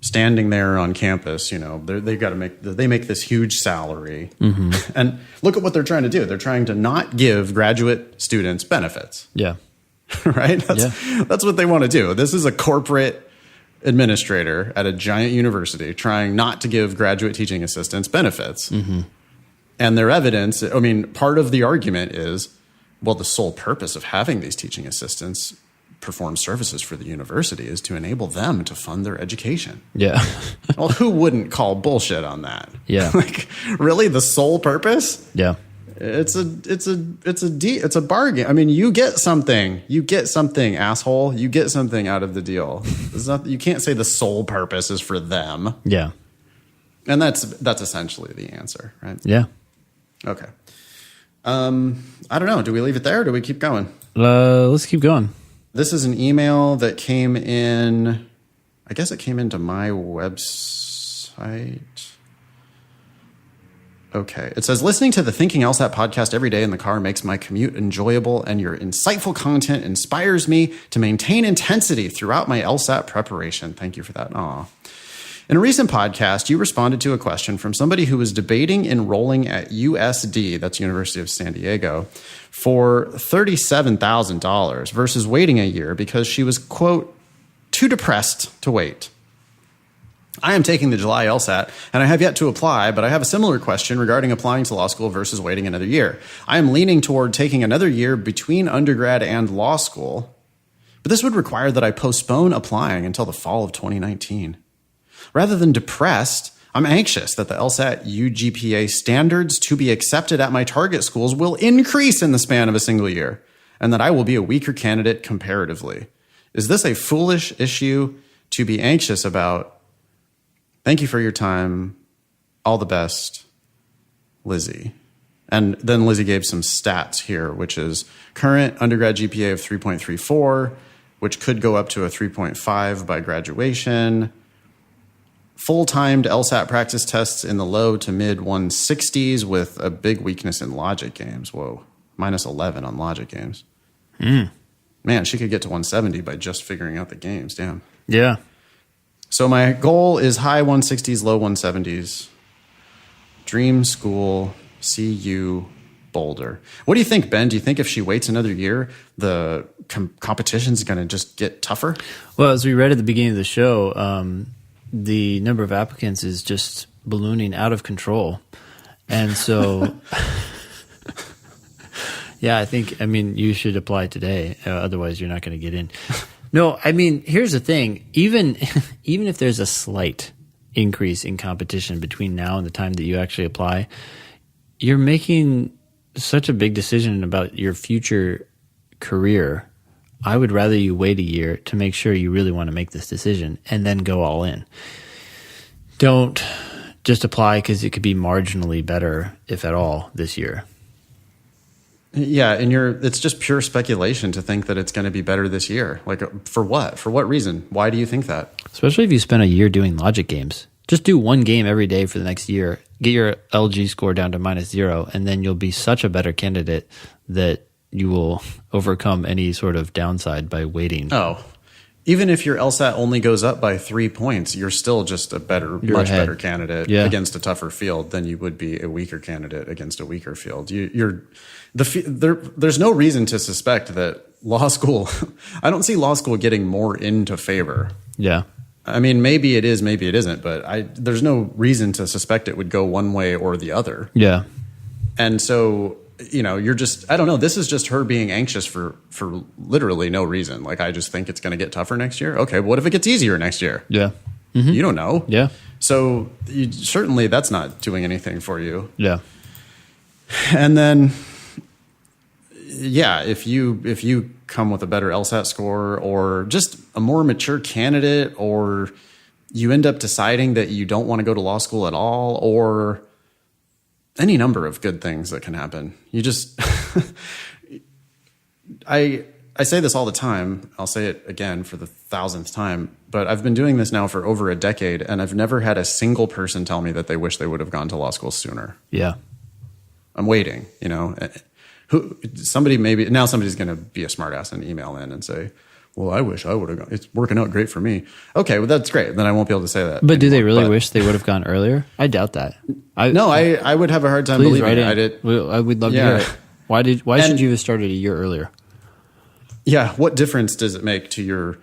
standing there on campus. You know, they make this huge salary, and look at what they're trying to do. They're trying to not give graduate students benefits. Yeah, right. That's what they want to do. This is a corporate administrator at a giant university trying not to give graduate teaching assistants benefits, and their evidence. I mean, part of the argument is, well, the sole purpose of having these teaching assistants perform services for the university is to enable them to fund their education. Yeah. Well, who wouldn't call bullshit on that? Yeah. Like, really, the sole purpose? Yeah. It's a bargain. I mean, you get something, asshole. You get something out of the deal. You can't say the sole purpose is for them. Yeah. And that's essentially the answer, right? Yeah. Okay. I don't know. Do we leave it there or do we keep going? Let's keep going. This is an email that came in, I guess it came into my website. Okay. It says, listening to the Thinking LSAT podcast every day in the car makes my commute enjoyable, and your insightful content inspires me to maintain intensity throughout my LSAT preparation. Thank you for that. Aw. In a recent podcast, you responded to a question from somebody who was debating enrolling at USD, that's University of San Diego, for $37,000 versus waiting a year because she was, quote, too depressed to wait. I am taking the July LSAT, and I have yet to apply, but I have a similar question regarding applying to law school versus waiting another year. I am leaning toward taking another year between undergrad and law school, but this would require that I postpone applying until the fall of 2019. Rather than depressed, I'm anxious that the LSAT UGPA standards to be accepted at my target schools will increase in the span of a single year, and that I will be a weaker candidate comparatively. Is this a foolish issue to be anxious about? Thank you for your time. All the best, Lizzie. And then Lizzie gave some stats here, which is current undergrad GPA of 3.34, which could go up to a 3.5 by graduation. Full-timed LSAT practice tests in the low to mid 160s with a big weakness in Logic Games. Whoa, minus 11 on Logic Games. Man, she could get to 170 by just figuring out the games. Damn. Yeah. So my goal is high 160s, low 170s. Dream school, CU, Boulder. What do you think, Ben? Do you think if she waits another year, the competition's going to just get tougher? Well, as we read at the beginning of the show, the number of applicants is just ballooning out of control. And so, yeah, I mean, you should apply today. Otherwise, you're not going to get in. No, I mean, here's the thing. Even if there's a slight increase in competition between now and the time that you actually apply, you're making such a big decision about your future career. I would rather you wait a year to make sure you really want to make this decision and then go all in. Don't just apply because it could be marginally better, if at all, this year. Yeah, and it's just pure speculation to think that it's going to be better this year. Like, for what? For what reason? Why do you think that? Especially if you spend a year doing logic games. Just do one game every day for the next year. Get your LG score down to -0, and then you'll be such a better candidate that you will overcome any sort of downside by waiting. Oh, even if your LSAT only goes up by 3 points, you're still just much better candidate against a tougher field than you would be a weaker candidate against a weaker field. There's no reason to suspect that law school, I don't see law school getting more into favor. Yeah. I mean, maybe it is, maybe it isn't, but there's no reason to suspect it would go one way or the other. Yeah. And so, I don't know. This is just her being anxious for literally no reason. Like, I just think it's going to get tougher next year. Okay, what if it gets easier next year? Yeah. Mm-hmm. You don't know. Yeah. So certainly that's not doing anything for you. Yeah. And then, yeah, if you come with a better LSAT score or just a more mature candidate, or you end up deciding that you don't want to go to law school at all, or any number of good things that can happen. You just, I say this all the time. I'll say it again for the 1,000th time, but I've been doing this now for over a decade, and I've never had a single person tell me that they wish they would have gone to law school sooner. Yeah. I'm waiting, you know. Somebody's going to be a smartass and email in and say, well, I wish I would have gone. It's working out great for me. Okay, well, that's great. Then I won't be able to say that. But do they really wish they would have gone earlier? I doubt that. I would have a hard time believing it. I would love to hear it. Why should you have started a year earlier? Yeah, what difference does it make to your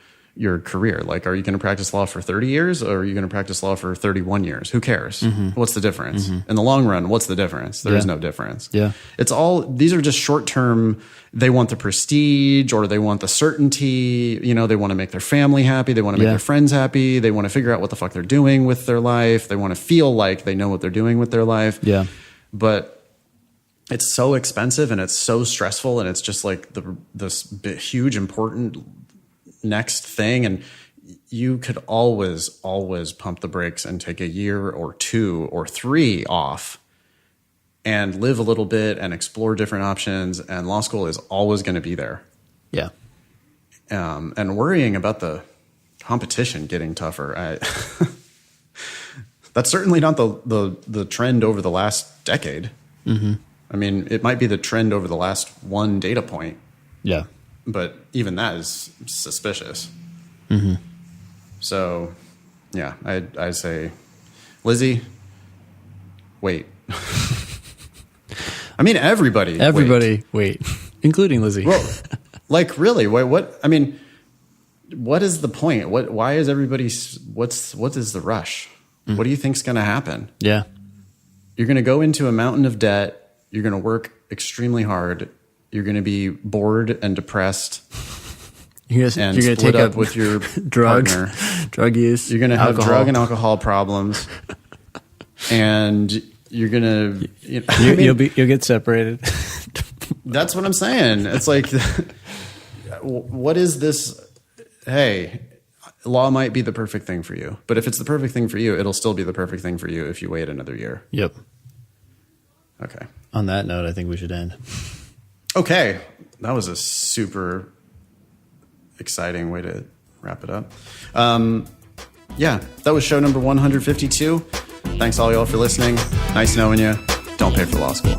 career? Like, are you going to practice law for 30 years or are you going to practice law for 31 years? Who cares? What's the difference? In the long run, what's the difference? There is no difference. Yeah. These are just short term. They want the prestige or they want the certainty. You know, they want to make their family happy. They want to make their friends happy. They want to figure out what the fuck they're doing with their life. They want to feel like they know what they're doing with their life. Yeah. But it's so expensive and it's so stressful and it's just like this huge important next thing, and you could always pump the brakes and take a year or 2 or 3 off and live a little bit and explore different options, and law school is always going to be there. Yeah. And worrying about the competition getting tougher, that's certainly not the trend over the last decade. I mean, it might be the trend over the last one data point. Yeah. But even that is suspicious. So, yeah, I say, Lizzie, wait. I mean, everybody wait. Including Lizzie. Well, like, really, what? I mean, what is the point? Why is everybody? What is the rush? What do you think's going to happen? Yeah, you're going to go into a mountain of debt. You're going to work extremely hard. You're going to be bored and depressed. You're going to take up with your drugs, partner. Drug use. You're going to have drug and alcohol problems, and you're going to you'll get separated. That's what I'm saying. It's like, what is this? Hey, law might be the perfect thing for you, but if it's the perfect thing for you, it'll still be the perfect thing for you if you wait another year. Yep. Okay. On that note, I think we should end. Okay. That was a super exciting way to wrap it up. Yeah, that was show number 152. Thanks all y'all for listening. Nice knowing you. Don't pay for law school.